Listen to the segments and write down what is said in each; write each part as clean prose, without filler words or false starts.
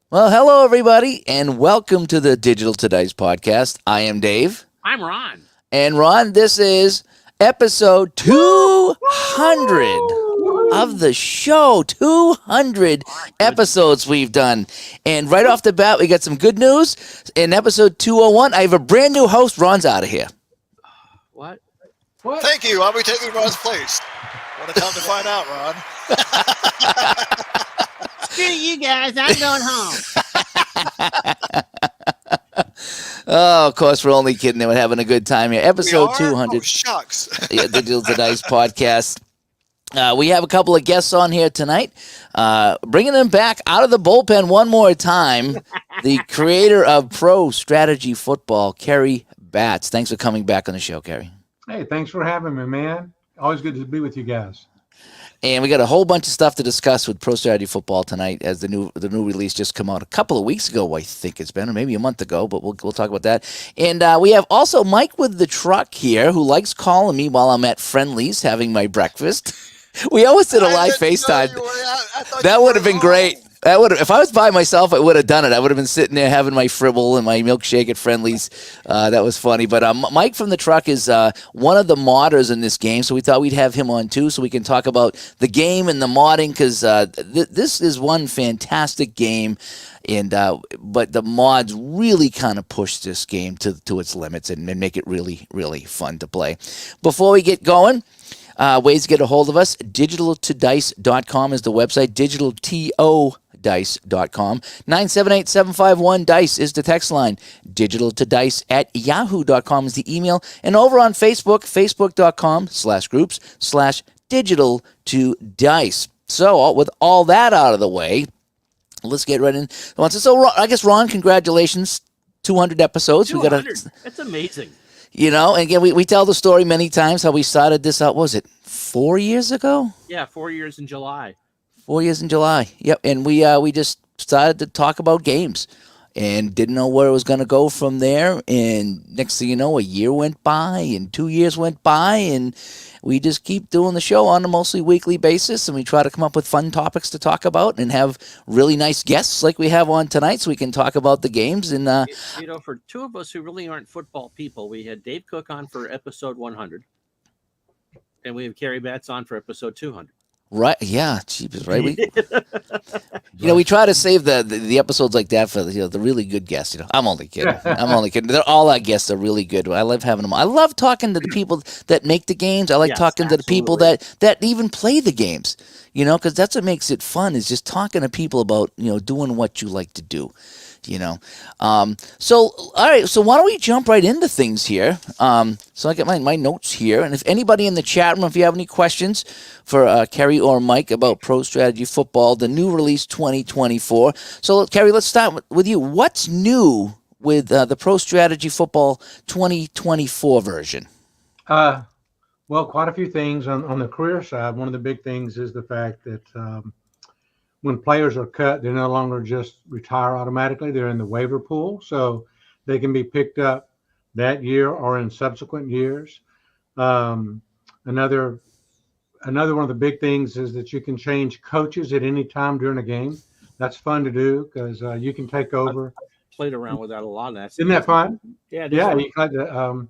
Well, hello, everybody, and welcome to the Digital to Dice podcast. I am Dave. I'm Ron. And Ron, this is episode 200 of the show. 200 episodes we've done. And right off the bat, we got some good news. In episode 201, I have a brand new host. Ron's out of here. What? Thank you. I'll be taking Ron's place. What a time to find out, Ron. Screw you guys. I'm going home. Oh, of course, we're only kidding. We're having a good time here. Episode 200. Oh, shucks. The Digital to Dice podcast. We have a couple of guests on here tonight. Bringing them back out of the bullpen one more time. The creator of Pro Strategy Football, Kerry Batts. Thanks for coming back on the show, Kerry. Hey, thanks for having me, man. Always good to be with you guys. And we got a whole bunch of stuff to discuss with Pro Strategy Football tonight, as the new release just come out a couple of weeks ago, I think it's been, or maybe a month ago, but we'll talk about that. And we have also Mike with the truck here, who likes calling me while I'm at Friendly's having my breakfast. We always did a live FaceTime. That would have been great. That would, if I was by myself, I would have done it. I would have been sitting there having my fribble and my milkshake at Friendly's. That was funny. But Mike from the truck is one of the modders in this game, so we thought we'd have him on too, so we can talk about the game and the modding, because this is one fantastic game, and but the mods really kind of push this game to its limits and make it really, really fun to play. Before we get going, ways to get a hold of us: digitaltodice.com is the website. digitaltodice.com. 978-751-DICE is the text line. digitaltodice@yahoo.com is the email. And over on Facebook, facebook.com/groups/digital2dice. So with all that out of the way, let's get right in. So I guess, Ron, congratulations. 200 episodes. 200. That's amazing. You know, and again, we tell the story many times how we started this out. What was it 4 years ago? Yeah, 4 years in July. 4 years in July. Yep, and we just started to talk about games and didn't know where it was going to go from there. And next thing you know, a year went by and 2 years went by, and we just keep doing the show on a mostly weekly basis, and we try to come up with fun topics to talk about and have really nice guests like we have on tonight, so we can talk about the games. And for two of us who really aren't football people, we had Dave Cook on for episode 100, and we have Kerry Batts on for episode 200. Right? Yeah, cheapest, right? We try to save the episodes like that for the really good guests. I'm only kidding. All our guests are really good. I love having them. I love talking to the people that make the games. I like talking to the people that even play the games. Because that's what makes it fun, is just talking to people about doing what you like to do. So all right, so why don't we jump right into things here? So I got my notes here, and if anybody in the chat room, if you have any questions for Kerry or Mike about Pro Strategy Football, the new release 2024. So Kerry, let's start with you. What's new with the Pro Strategy Football 2024 version? Well, quite a few things on the career side. One of the big things is the fact that when players are cut, they're no longer just retire automatically. They're in the waiver pool, so they can be picked up that year or in subsequent years. Another one of the big things is that you can change coaches at any time during a game. That's fun to do, because you can take over. I played around with that a lot. Isn't that fun? Yeah. Yeah. You kind of,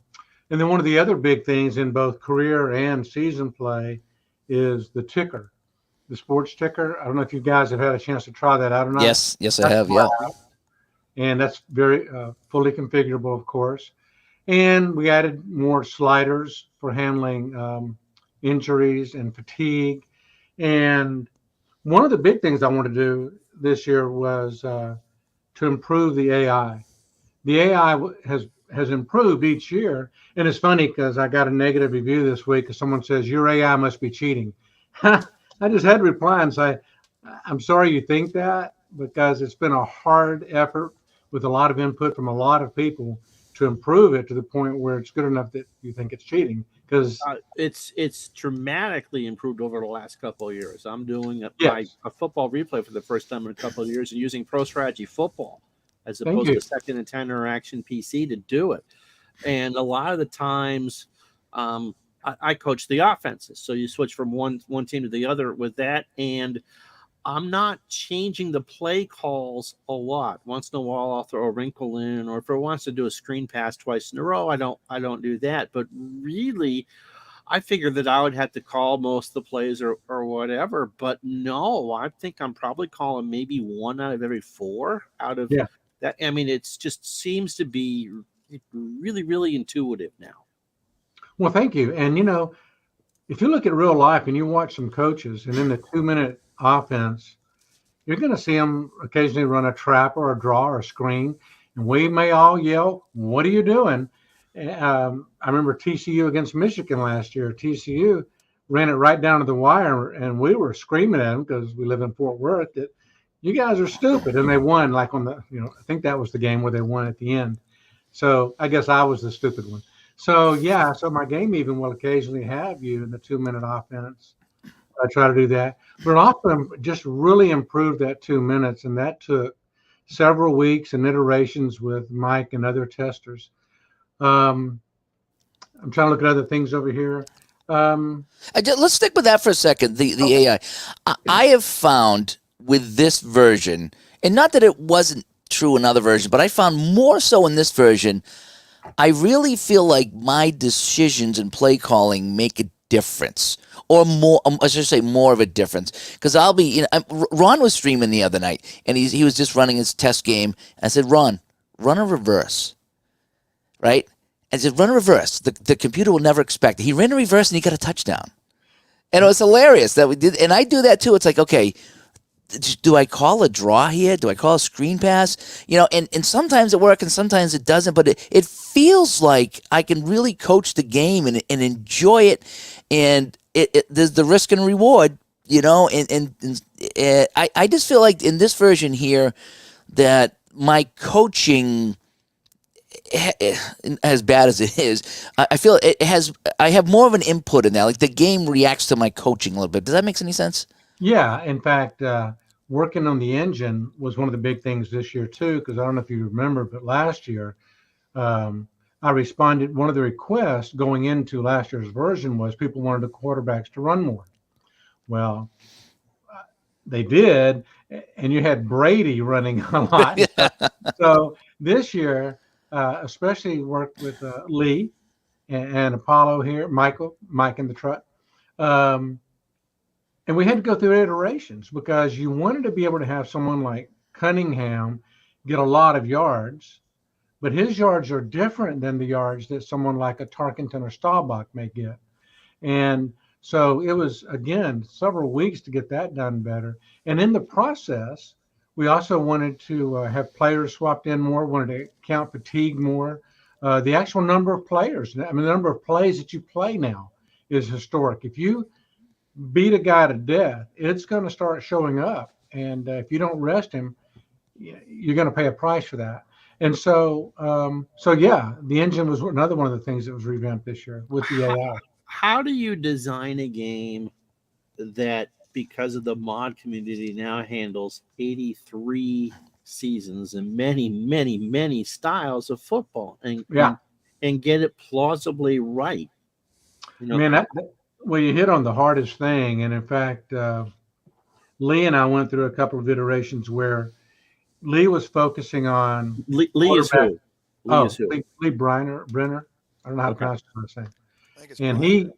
and then one of the other big things in both career and season play is the ticker. The sports ticker. I don't know if you guys have had a chance to try that out or not. Yes, I have. Yeah, and that's very fully configurable, of course. And we added more sliders for handling injuries and fatigue. And one of the big things I wanted to do this year was to improve the AI. The AI has improved each year, and it's funny because I got a negative review this week because someone says your AI must be cheating. I just had to reply and say, I'm sorry you think that, because it's been a hard effort with a lot of input from a lot of people to improve it to the point where it's good enough that you think it's cheating. Because it's dramatically improved over the last couple of years. I'm doing a football replay for the first time in a couple of years and using Pro Strategy Football as opposed to Second and 10 Interaction PC to do it. And a lot of the times, I coach the offenses, so you switch from one team to the other with that, and I'm not changing the play calls a lot. Once in a while, I'll throw a wrinkle in, or if it wants to do a screen pass twice in a row, I don't do that. But really, I figured that I would have to call most of the plays or whatever. But no, I think I'm probably calling maybe 1 out of every 4 out of that. I mean, it's just seems to be really, really intuitive now. Well, thank you. And if you look at real life and you watch some coaches, and in the 2-minute offense, you're going to see them occasionally run a trap or a draw or a screen, and we may all yell, "What are you doing?" I remember TCU against Michigan last year. TCU ran it right down to the wire, and we were screaming at them because we live in Fort Worth that you guys are stupid, and they won. Like on the, I think that was the game where they won at the end. So I guess I was the stupid one. So yeah, so my game even will occasionally have you in the 2-minute offense. I try to do that, but often just really improved that 2 minutes, and that took several weeks and iterations with Mike and other testers. I'm trying to look at other things over here. Let's stick with that for a second. The Okay. AI. I have found with this version, and not that it wasn't true in other versions, but I found more so in this version. I really feel like my decisions and play calling make a difference, or more. I should say more of a difference, because I'll be. Ron was streaming the other night, and he was just running his test game. I said, Ron, run a reverse, right? And said, run a reverse. The computer will never expect it. He ran a reverse and he got a touchdown, and it was hilarious that we did. And I do that too. It's like, okay, do I call a draw here? Do I call a screen pass? And sometimes it works and sometimes it doesn't, but it feels like I can really coach the game and enjoy it. And there's the risk and reward, and I just feel like in this version here that my coaching, as bad as it is, I feel I have more of an input in that. Like the game reacts to my coaching a little bit. Does that make any sense? Yeah, in fact, working on the engine was one of the big things this year too, because I don't know if you remember, but last year I responded. One of the requests going into last year's version was people wanted the quarterbacks to run more. Well, they did, and you had Brady running a lot. So this year, especially worked with Lee and Apollo here, Mike in the truck. And we had to go through iterations because you wanted to be able to have someone like Cunningham get a lot of yards, but his yards are different than the yards that someone like a Tarkenton or Staubach may get. And so it was, again, several weeks to get that done better. And in the process, we also wanted to have players swapped in more, wanted to count fatigue more. The actual number of players, the number of plays that you play now is historic. If you beat a guy to death, it's going to start showing up. And if you don't rest him, you're going to pay a price for that. And so yeah, the engine was another one of the things that was revamped this year with the AI. How do you design a game that, because of the mod community, now handles 83 seasons and many, many, many styles of football and get it plausibly right? Well, you hit on the hardest thing. And in fact, Lee and I went through a couple of iterations where Lee was focusing on Lee is who? Lee Brenner. I don't know how to pronounce his first name. I think it's And Brian.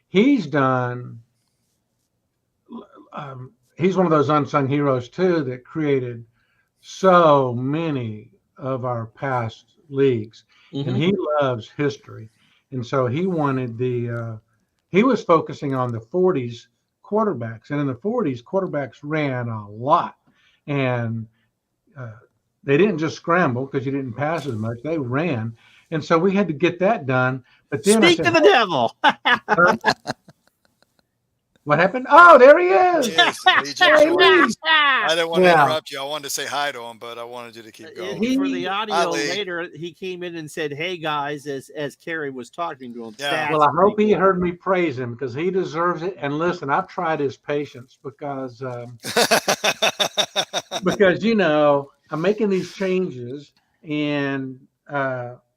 he's done. He's one of those unsung heroes too that created so many of our past leagues, and he loves history, and so he wanted he was focusing on the 40s quarterbacks, and in the 40s quarterbacks ran a lot, and they didn't just scramble because you didn't pass as much; they ran, and so we had to get that done. But then Speak to the devil. What happened? Oh, there he is. Yes, Hey, Lee. I didn't want to interrupt you. I wanted to say hi to him, but I wanted you to keep going. For the audio Lee. later, he came in and said, "Hey guys," as Kerry was talking to him. Yeah. Well, I hope he heard me praise him because he deserves it. And listen, I've tried his patience because I'm making these changes, and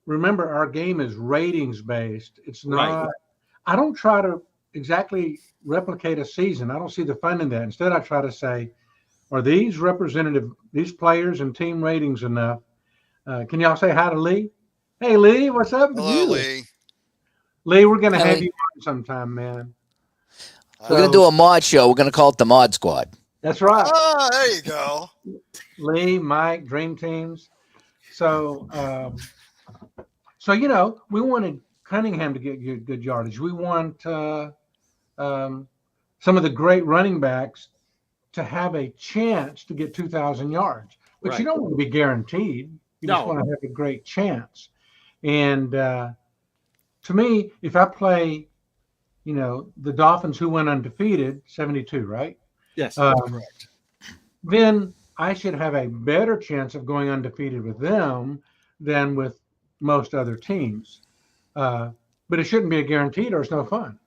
remember, our game is ratings based. It's not. Right. I don't try to exactly replicate a season. I don't see the fun in that. Instead, I try to say, are these players and team ratings enough? Can y'all say hi to Lee? Hey, Lee, what's up with Hello, you? Lee. Lee, we're going to Hi, have Lee. you on sometime, man. We're gonna So do a mod show. We're gonna call it the Mod Squad. that's right. Ah, there you go. Lee, Mike, Dream Teams. So, we wanted Cunningham to get good yardage. We want um, some of the great running backs to have a chance to get 2,000 yards, but you Right. don't want to be guaranteed. You just No. want to have a great chance. And to me, if I play, the Dolphins who went undefeated, 72, right? Yes. Correct. Then I should have a better chance of going undefeated with them than with most other teams. Uh, but it shouldn't be a guaranteed or it's no fun.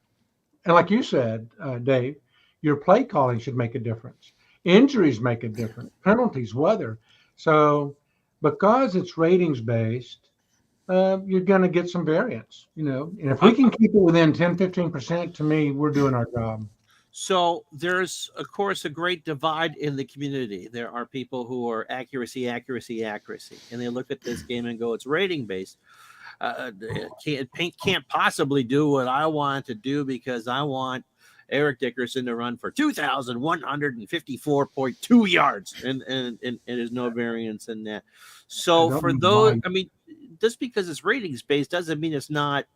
And like you said, Dave, your play calling should make a difference. Injuries make a difference, penalties, weather. So because it's ratings based, you're going to get some variance, And if we can keep it within 10, 15%, to me, we're doing our job. So there's, of course, a great divide in the community. There are people who are accuracy, and they look at this game and go, "It's rating based. Can't possibly do what I want to do because I want Eric Dickerson to run for 2,154.2 yards, and there's no variance in that." So for those, I mean, just because it's ratings based doesn't mean it's not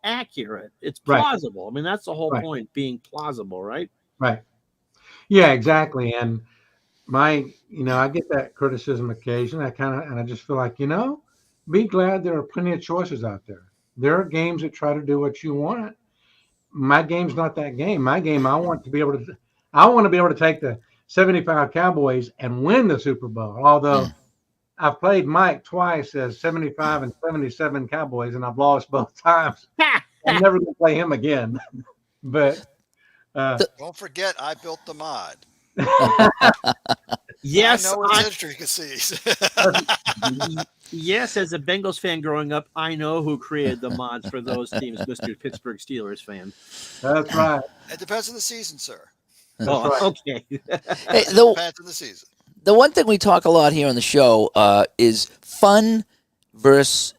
accurate. It's plausible. Right. I mean, that's the whole point, being plausible, right? Right. Yeah, exactly. And I get that criticism occasionally. I just feel like, be glad there are plenty of choices out there. There are games that try to do what you want. My game's not that game. My game, I want to be able to take the 75 Cowboys and win the Super Bowl. Although I've played Mike twice as 75 and 77 Cowboys, and I've lost both times. I'm never going to play him again. But don't forget, I built the mod. Yes, I know its intricacies. Yes, as a Bengals fan growing up, I know who created the mods for those teams, Mr. Pittsburgh Steelers fan. That's right. It depends on the season, sir. Okay. Hey, Depends on the season. The one thing we talk a lot here on the show is fun versus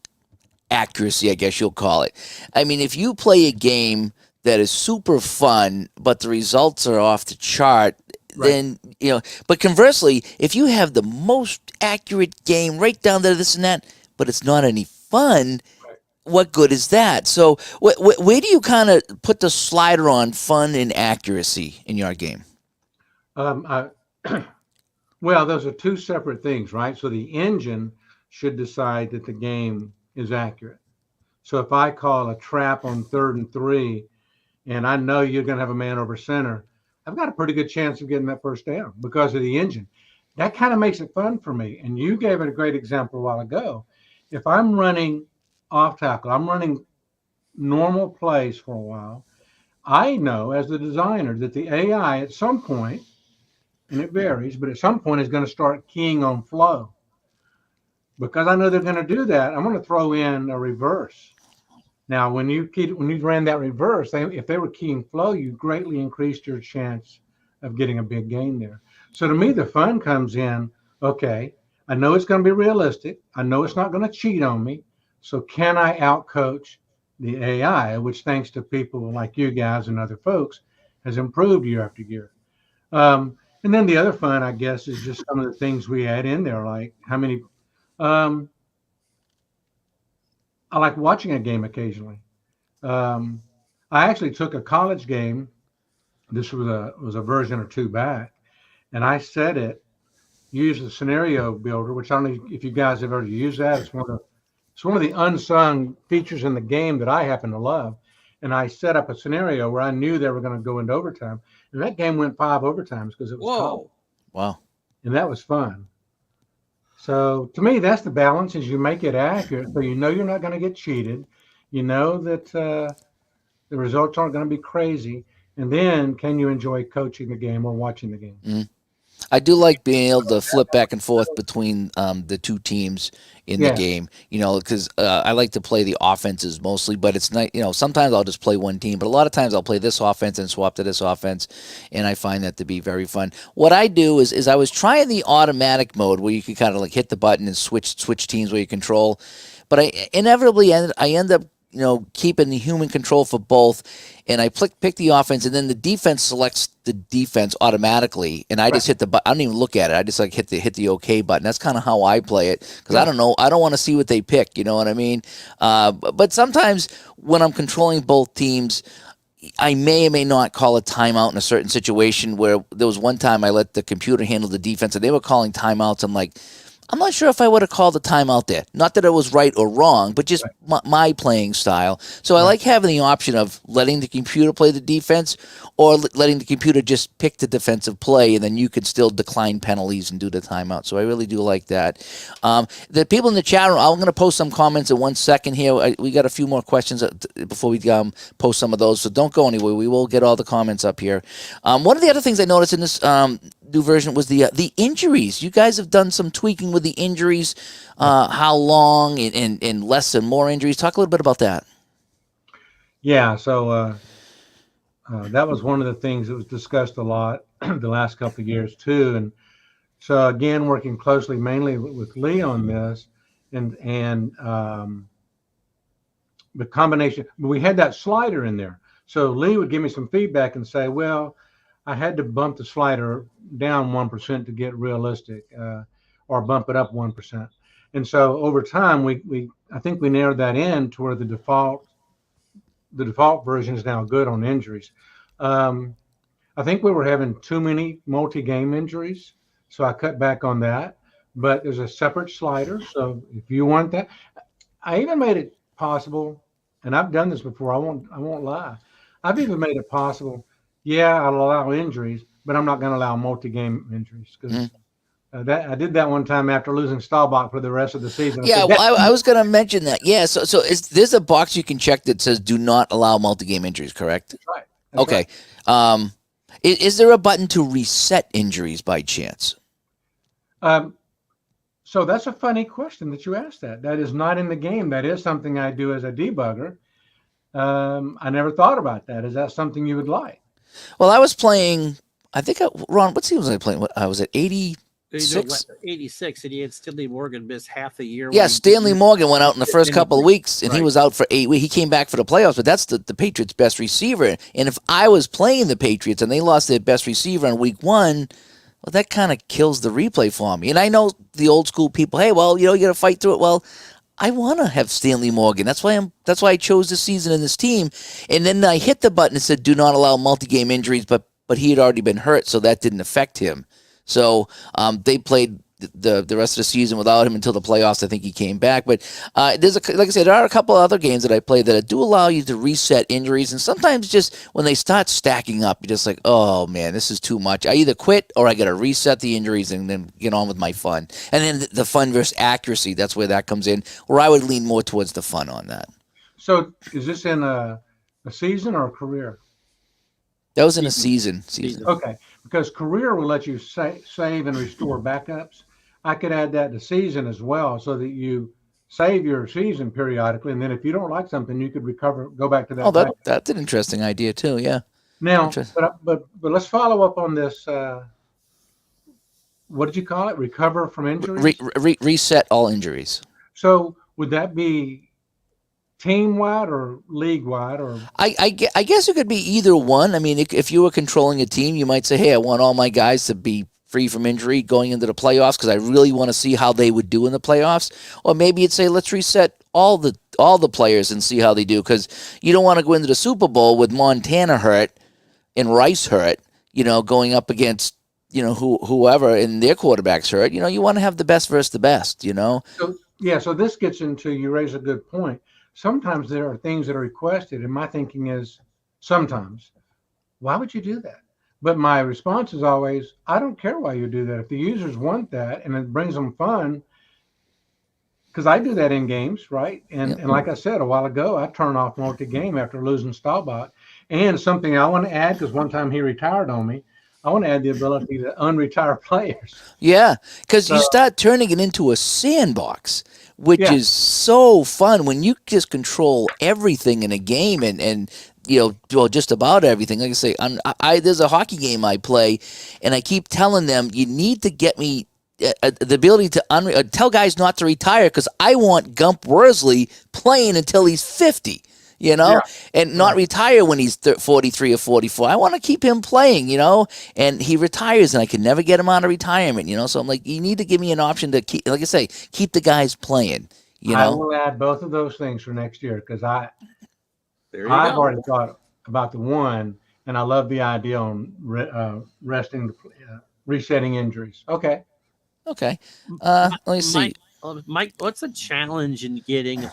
accuracy, I guess you'll call it. I mean, if you play a game that is super fun, but the results are off the chart, then, but conversely, if you have the most accurate game right down to this and that, but it's not any fun, what good is that? So where do you kind of put the slider on fun and accuracy in your game? Well, those are two separate things, right? So the engine should decide that the game is accurate. So if I call a trap on 3rd and 3, and I know you're going to have a man over center, I've got a pretty good chance of getting that first down because of the engine. That kind of makes it fun for me. And you gave it a great example a while ago. If I'm running off tackle, I'm running normal plays for a while, I know as the designer that the AI at some point, and it varies, but at some point is going to start keying on flow. Because I know they're going to do that, I'm going to throw in a reverse. Now, when you ran that reverse, if they were keying flow, you greatly increased your chance of getting a big gain there. So to me, the fun comes in, okay, I know it's going to be realistic. I know it's not going to cheat on me. So can I outcoach the AI, which thanks to people like you guys and other folks has improved year after year. And then the other fun, I guess, is just some of the things we add in there, like how many. I like watching a game occasionally. I actually took a college game. This was a version or two back, and I set it. Used the scenario builder, which I don't know if you guys have ever used that. It's one of the unsung features in the game that I happen to love. And I set up a scenario where I knew they were going to go into overtime. And that game went 5 overtimes because it was college. Wow. And that was fun. So to me, that's the balance, is you make it accurate. So you know you're not going to get cheated. You know that the results aren't going to be crazy. And then can you enjoy coaching the game or watching the game? Mm-hmm. I do like being able to flip back and forth between the two teams in the Yeah. game, because I like to play the offenses mostly, but it's not, sometimes I'll just play one team, but a lot of times I'll play this offense and swap to this offense, and I find that to be very fun. What I do is I was trying the automatic mode where you can kind of like hit the button and switch teams where you control, but I inevitably end up keeping the human control for both, and I pick the offense, and then the defense selects the defense automatically, and I just hit the button. I don't even look at it. I just like hit the OK button. That's kind of how I play it because I don't know. I don't want to see what they pick. You know what I mean? But sometimes when I'm controlling both teams, I may or may not call a timeout in a certain situation. Where there was one time I let the computer handle the defense, and they were calling timeouts. I'm like, I'm not sure if I would have called the timeout there. Not that it was right or wrong, but just my playing style. So I like having the option of letting the computer play the defense or letting the computer just pick the defensive play, and then you can still decline penalties and do the timeout. So I really do like that. The people in the chat room, I'm going to post some comments in 1 second here. We got a few more questions before we post some of those, so don't go anywhere. We will get all the comments up here. One of the other things I noticed in this new version was the injuries. You guys have done some tweaking with the injuries. How long and less and more injuries? Talk a little bit about that. Yeah, so that was one of the things that was discussed a lot the last couple of years too. And so again, working closely mainly with Lee on this, and the combination. We had that slider in there, so Lee would give me some feedback and say, well, I had to bump the slider down 1% to get realistic, or bump it up 1%. And so over time, I think we narrowed that in to where the default version is now good on injuries. I think we were having too many multi-game injuries, so I cut back on that. But there's a separate slider, so if you want that, I even made it possible, and I've done this before. I won't lie. I've even made it possible. Yeah, I'll allow injuries, but I'm not going to allow multi-game injuries because I did that one time after losing Staubach for the rest of the season. I was going to mention that. Yeah, so there's a box you can check that says "Do not allow multi-game injuries." Correct? That's right. That's okay. Right. Is there a button to reset injuries by chance? So that's a funny question that you asked. That is not in the game. That is something I do as a debugger. I never thought about that. Is that something you would like? Well, I was playing. I think Ron. What team was I playing? I was at 86, and he had Stanley Morgan miss half the year. Yeah, Stanley Morgan went out in the first couple of weeks, and he was out for 8 weeks. He came back for the playoffs, but that's the Patriots' best receiver. And if I was playing the Patriots and they lost their best receiver in week 1, well, that kind of kills the replay for me. And I know the old school people, hey, well, you got to fight through it. Well, I want to have Stanley Morgan. That's why I chose this season in this team. And then I hit the button and said, do not allow multi-game injuries, but he had already been hurt, so that didn't affect him. So they played the rest of the season without him until the playoffs. I think he came back. But like I said, there are a couple of other games that I play that do allow you to reset injuries. And sometimes just when they start stacking up, you're just like, oh, man, this is too much. I either quit or I got to reset the injuries and then get on with my fun. And then the fun versus accuracy, that's where that comes in, where I would lean more towards the fun on that. So is this in a season or a career? That was in a season. Okay, because career will let you save and restore backups. I could add that to season as well, so that you save your season periodically, and then if you don't like something, you could go back to that. Oh, that's an interesting idea too. Yeah. Now, but let's follow up on this. What did you call it? Recover from injuries. Reset all injuries. So would that be team-wide or league-wide? Or I guess it could be either one. I mean, if you were controlling a team, you might say, hey, I want all my guys to be free from injury going into the playoffs because I really want to see how they would do in the playoffs. Or maybe you'd say, let's reset all the players and see how they do, because you don't want to go into the Super Bowl with Montana hurt and Rice hurt, going up against, whoever and their quarterbacks hurt. You want to have the best versus the best, So this gets into, you raise a good point. Sometimes there are things that are requested, and my thinking is sometimes, why would you do that? But my response is always, I don't care why you do that. If the users want that and it brings them fun, because I do that in games, right? And like I said a while ago, I turn off multi-game after losing Staubach. And something I want to add, because one time he retired on me, I want to add the ability to unretire players. Yeah, because you So start turning it into a sandbox, which yeah, is so fun when you just control everything in a game and well, just about everything. Like I say, there's a hockey game I play, and I keep telling them you need to get me the ability to tell guys not to retire because I want Gump Worsley playing until he's 50. yeah, And not right. retire when he's 43 or 44. I want to keep him playing, and he retires and I can never get him out of retirement, So I'm like, you need to give me an option to keep, like I say, keep the guys playing, I will add both of those things for next year because There you I've go. already thought about the one, and I love the idea on resting, resetting injuries. Okay. Okay. Let me see. Mike, what's the challenge in getting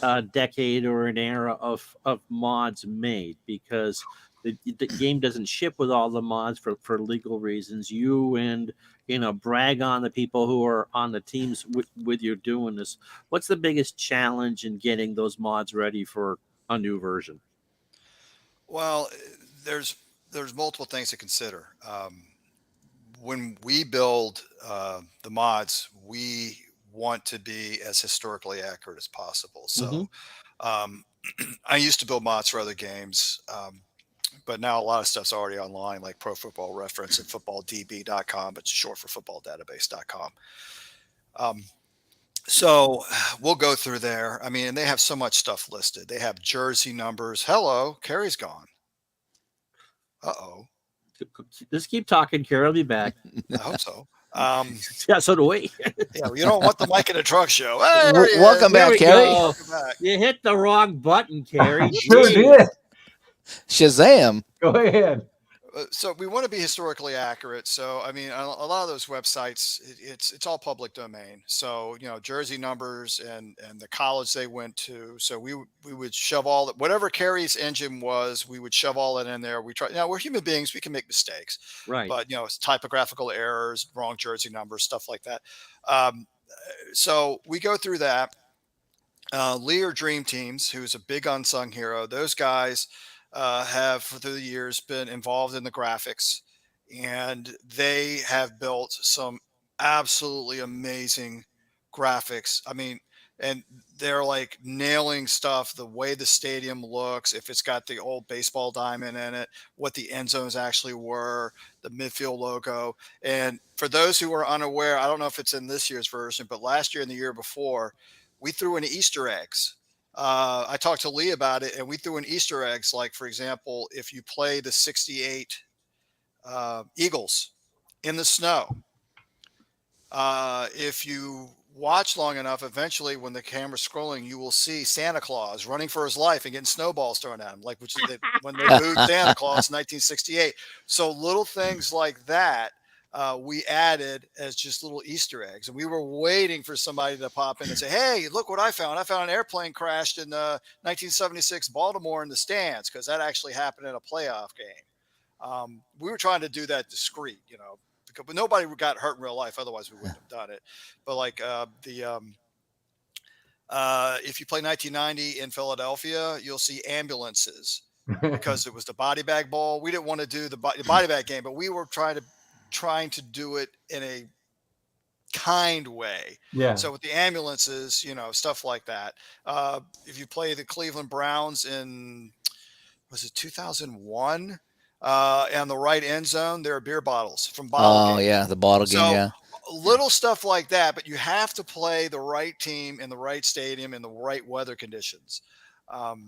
a decade or an era of mods made? Because the game doesn't ship with all the mods for legal reasons. You and brag on the people who are on the teams with you doing this. What's the biggest challenge in getting those mods ready for a new version? Well, there's there's multiple things to consider. When we build the mods, we want to be as historically accurate as possible. Mm-hmm. So um, I used to build mods for other games, but now a lot of stuff's already online, like Pro Football Reference and FootballDB.com, but it's short for FootballDatabase.com. Um, so we'll go through there. I mean, and they have so much stuff listed. They have jersey numbers. Hello, Carrie's gone. Uh-oh. Just keep talking, Carrie. I'll be back. I hope so. Yeah, so do we. Yeah, well, you don't want the Mike in the Truck show. Hey, there he Welcome is. There back, we Carrie. go. Welcome back. You hit the wrong button, Carrie. Sure Jeez. did. Shazam. Go ahead. So we want to be historically accurate. So I mean, a lot of those websites, it's all public domain. So jersey numbers and the college they went to. So we would shove all that, whatever Carrie's engine was, we would shove all that in there. We try. Now we're human beings, we can make mistakes, Right. but it's typographical errors, wrong jersey numbers, stuff like that. Um, so we go through that. Lear Dream Teams, who's a big unsung hero, those guys have through the years been involved in the graphics, and they have built some absolutely amazing graphics. I mean, and they're like nailing stuff, the way the stadium looks, if it's got the old baseball diamond in it, what the end zones actually were, the midfield logo. And for those who are unaware, I don't know if it's in this year's version, but last year and the year before, we threw in Easter eggs. I talked to Lee about it, and we threw in Easter eggs. Like, for example, if you play the '68 Eagles in the snow, if you watch long enough, eventually when the camera's scrolling, you will see Santa Claus running for his life and getting snowballs thrown at him, like when they booed Santa Claus in 1968. So little things like that we added as just little Easter eggs. And we were waiting for somebody to pop in and say, hey, look what I found. I found an airplane crashed in 1976 Baltimore in the stands, because that actually happened in a playoff game. We were trying to do that discreet, but nobody got hurt in real life. Otherwise, we wouldn't have done it. But like if you play 1990 in Philadelphia, you'll see ambulances because it was the body bag bowl. We didn't want to do the body bag game, but we were trying to do it in a kind way. Yeah. So with the ambulances, stuff like that. If you play the Cleveland Browns in, was it 2001? And the right end zone, there are beer bottles from bottle game. Yeah, the bottle game. So Yeah. little stuff like that, but you have to play the right team in the right stadium in the right weather conditions. But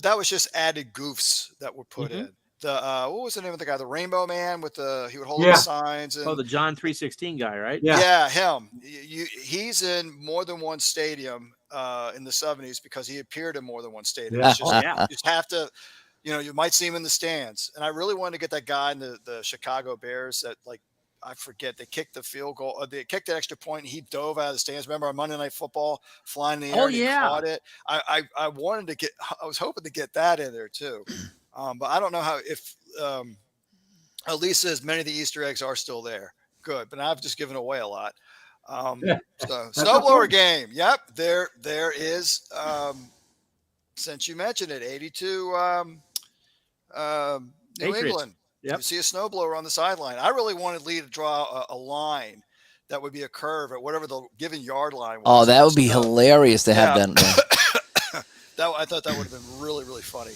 that was just added goofs that were put in. The what was the name of the guy? The Rainbow Man he would hold up the signs. And, the John 316 guy, right? Yeah, him. He's in more than one stadium in the 70s because he appeared in more than one stadium. Yeah. You just have to. You might see him in the stands. And I really wanted to get that guy in the Chicago Bears that, like, I forget, they kicked the field goal. They kicked the extra point, and he dove out of the stands. Remember on Monday Night Football, flying in the air, and he caught it. I wanted to get. I was hoping to get that in there too, but I don't know if at least as many of the Easter eggs are still there. Good, but I've just given away a lot. So snowblower game. Yep, there is. Since you mentioned it, 82 New Patriots. England. Yep. You see a snowblower on the sideline. I really wanted Lee to draw a line that would be a curve at whatever the given yard line Oh, was. that would be Snow. hilarious to have Yeah. that. I thought that would have been really, really funny.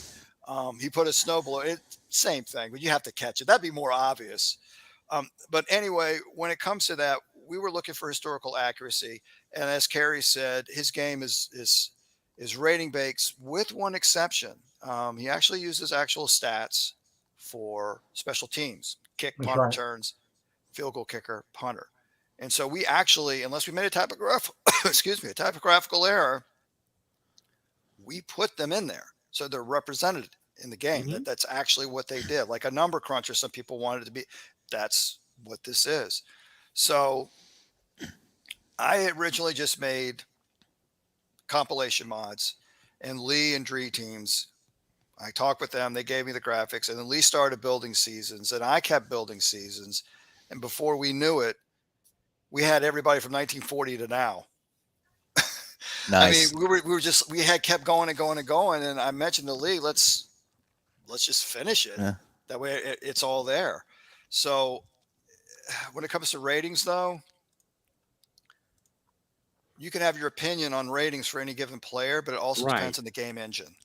He put a snowblower. Same thing, but you have to catch it. That'd be more obvious. But anyway, when it comes to that, we were looking for historical accuracy, and as Kerry said, his game is rating based with one exception. He actually uses actual stats for special teams: kick, That's punt right. returns, field goal kicker, punter. And so we actually, unless we made a a typographical error, we put them in there so they're represented in the game. Mm-hmm. That's actually what they did, like a number cruncher. Some people wanted it to be. That's what this is. So I originally just made compilation mods, and Lee and Dree teams. I talked with them. They gave me the graphics, and then Lee started building seasons, and I kept building seasons. And before we knew it, we had everybody from 1940 to now. Nice. I mean, we had kept going and going and going. And I mentioned to Lee, let's just finish it. Yeah. That way it's all there. So when it comes to ratings, though, you can have your opinion on ratings for any given player, but it also depends on the game engine.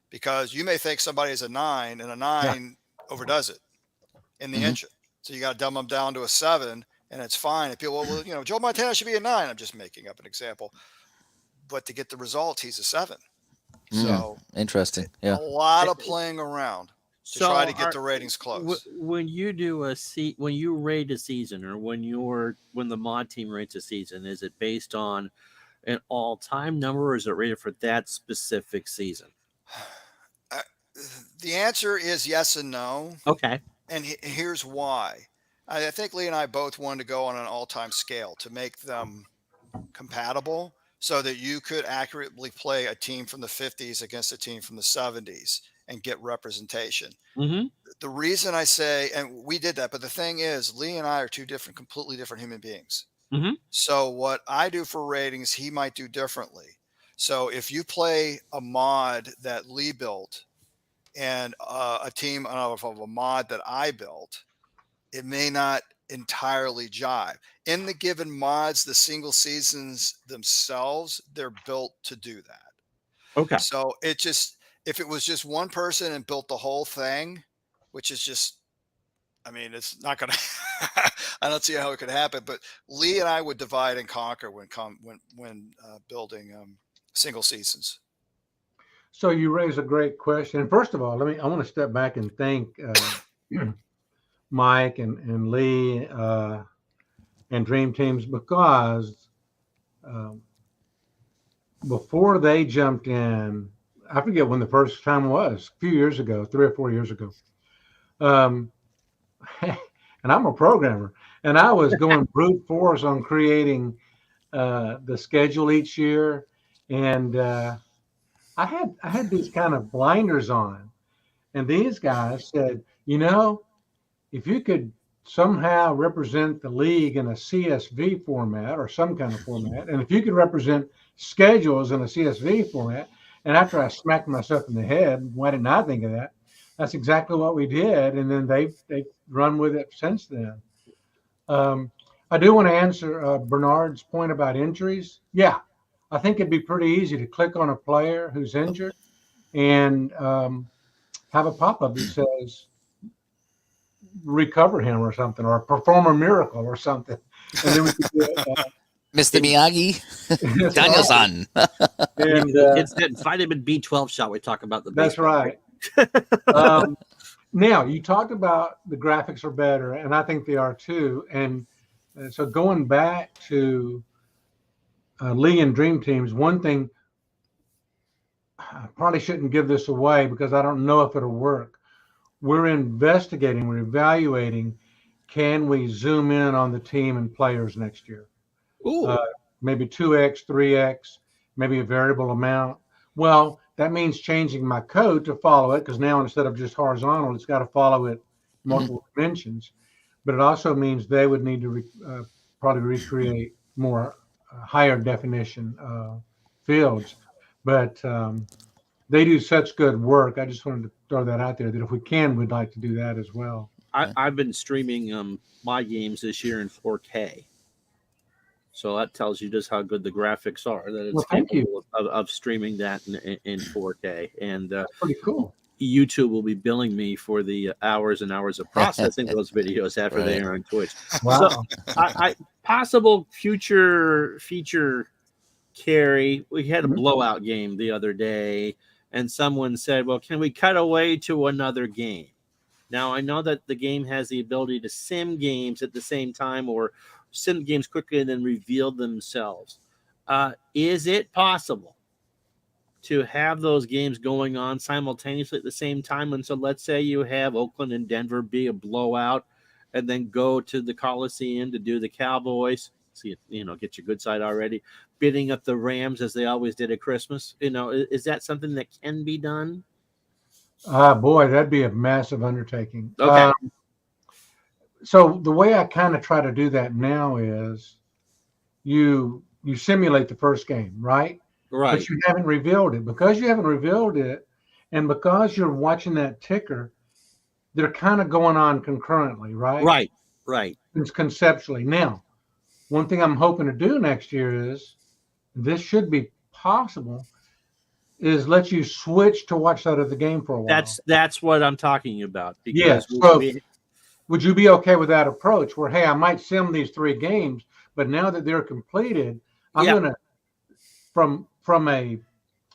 Because you may think somebody is a 9 and a 9 overdoes it in the engine. So you got to dumb them down to a 7 and it's fine. And people, well, Joe Montana should be a 9. I'm just making up an example. But to get the results, he's a 7. So interesting. Yeah. A lot of playing around to try to get the ratings close. When you do when you rate a season, or when the mod team rates a season, is it based on an all-time number, or is it rated for that specific season? The answer is yes and no. Okay. And here's why. I think Lee and I both wanted to go on an all-time scale to make them compatible so that you could accurately play a team from the 50s against a team from the 70s and get representation. Mm-hmm. The reason I say, and we did that, but the thing is, Lee and I are two completely different human beings. Mm-hmm. So what I do for ratings, he might do differently. So if you play a mod that Lee built and a team of a mod that I built, it may not entirely jive. In the given mods, the single seasons themselves, they're built to do that. Okay. So if it was just one person and built the whole thing, which is just, I mean, it's not going to, I don't see how it could happen, but Lee and I would divide and conquer when building single seasons. So you raise a great question. First of all, I want to step back and thank Mike and Lee and Dream Teams, because before they jumped in, I forget when the first time was, a few years ago, 3 or 4 years ago. And I'm a programmer, and I was going brute force on creating the schedule each year, and I had these kind of blinders on, and these guys said, if you could somehow represent the league in a CSV format or some kind of format, and if you could represent schedules in a CSV format, and after I smacked myself in the head, why didn't I think of that? That's exactly what we did, and then they've run with it since then. I do want to answer Bernard's point about injuries. Yeah, I think it'd be pretty easy to click on a player who's injured and have a pop-up that says, recover him or something, or perform a miracle or something. And then we could do Mr. Miyagi, Daniel-san. It's that vitamin B12 shot we talk about. That's right. Now, you talked about the graphics are better, and I think they are too. And so going back to Lee and Dream Teams, one thing, I probably shouldn't give this away because I don't know if it'll work. We're investigating, we're evaluating, can we zoom in on the team and players next year? Maybe 2x, 3x, maybe a variable amount. Well, that means changing my code to follow it, because now instead of just horizontal, it's got to follow it multiple dimensions. But it also means they would need to probably recreate more higher definition fields. But they do such good work. I just wanted to throw that out there that if we can, we'd like to do that as well. I've been streaming my games this year in 4K. So that tells you just how good the graphics are, that it's capable of streaming that in 4K. And pretty cool. YouTube will be billing me for the hours and hours of processing those videos after they are on Twitch. Wow. So, possible future feature, Carrie, we had a blowout game the other day, and someone said, well, can we cut away to another game? Now, I know that the game has the ability to sim games at the same time, or sim games quickly and then reveal themselves. Is it possible to have those games going on simultaneously at the same time? And so let's say you have Oakland and Denver be a blowout, and then go to the Coliseum to do the Cowboys. See, get your good side already, bidding up the Rams as they always did at Christmas. Is that something that can be done? Boy, that'd be a massive undertaking. Okay. So the way I kind of try to do that now is you simulate the first game, right? Right. But you haven't revealed it. Because you haven't revealed it, and because you're watching that ticker, they're kind of going on concurrently, right? Right. It's conceptually. Now, one thing I'm hoping to do next year is, this should be possible, is let you switch to watch that other game for a while. That's what I'm talking about. Yes. So would you be okay with that approach where, hey, I might sim these 3 games, but now that they're completed, I'm going to, from a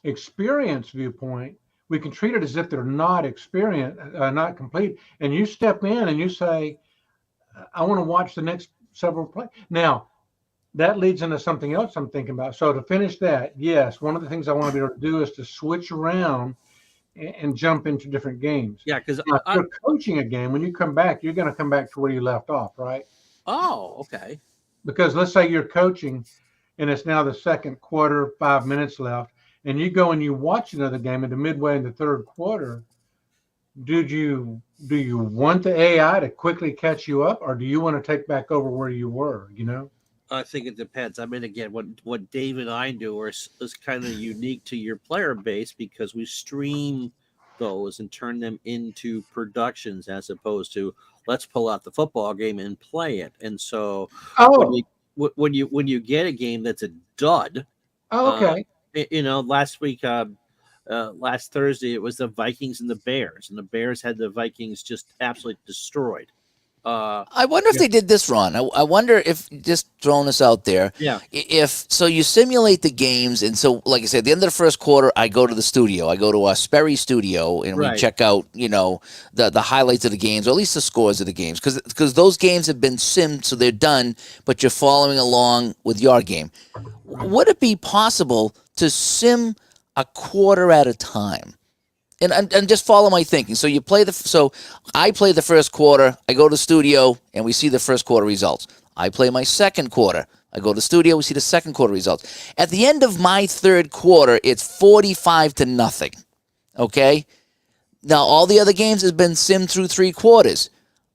experience viewpoint, we can treat it as if they're not not complete. And you step in and you say, I want to watch the next several play. Now, that leads into something else I'm thinking about. So to finish that, yes, one of the things I want to be able to do is to switch around and jump into different games. Yeah, because if you're coaching a game, when you come back, you're going to come back to where you left off, right? Oh, okay. Because let's say you're coaching and it's now the second quarter, 5 minutes left, and you go and you watch another game at the midway in the third quarter. Do you want the AI to quickly catch you up, or do you want to take back over where you were, I think it depends. I mean, again, what Dave and I do is kind of unique to your player base, because we stream those and turn them into productions, as opposed to let's pull out the football game and play it. And so when you get a game that's a dud, last week, last Thursday, it was the Vikings and the Bears, and the Bears had the Vikings just absolutely destroyed. I wonder if they did this, Ron. I wonder if, just throwing this out there, so you simulate the games, and so, like I said, at the end of the first quarter, I go to the studio. I go to our Sperry studio, and we check out, the highlights of the games, or at least the scores of the games, because those games have been simmed, so they're done, but you're following along with your game. Would it be possible to sim a quarter at a time? And just follow my thinking. So I play the first quarter. I go to the studio and we see the first quarter results. I play my second quarter. I go to the studio. We see the second quarter results. At the end of my third quarter, it's 45-0. Okay. Now all the other games has been simmed through 3 quarters.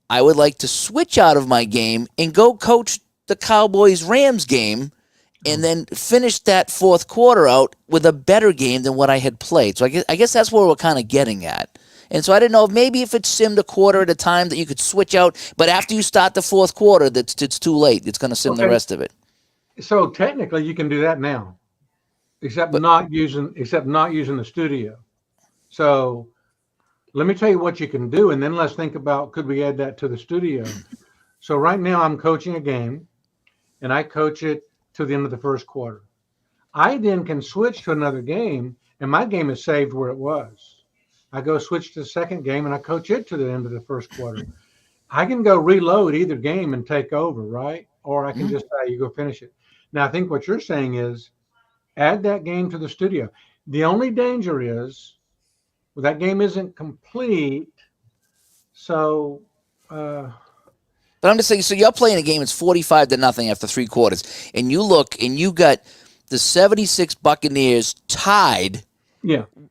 I would like to switch out of my game and go coach the Cowboys-Rams game, and then finish that fourth quarter out with a better game than what I had played. So I guess that's where we're kind of getting at. And so I didn't know if it's simmed a quarter at a time that you could switch out, but after you start the fourth quarter, it's too late. It's going to sim the rest of it. So technically, you can do that now, except not using the studio. So let me tell you what you can do, and then let's think about, could we add that to the studio? So right now I'm coaching a game, and I coach it to the end of the first quarter. I then can switch to another game, and my game is saved where it was. I go switch to the second game, and I coach it to the end of the first quarter. I can go reload either game and take over, right? Or I can just say, you go finish it. Now, I think what you're saying is add that game to the studio. The only danger is, that game isn't complete. So, but I'm just saying, so you're playing a game, it's 45-0 after 3 quarters, and you look, and you got the 76 Buccaneers tied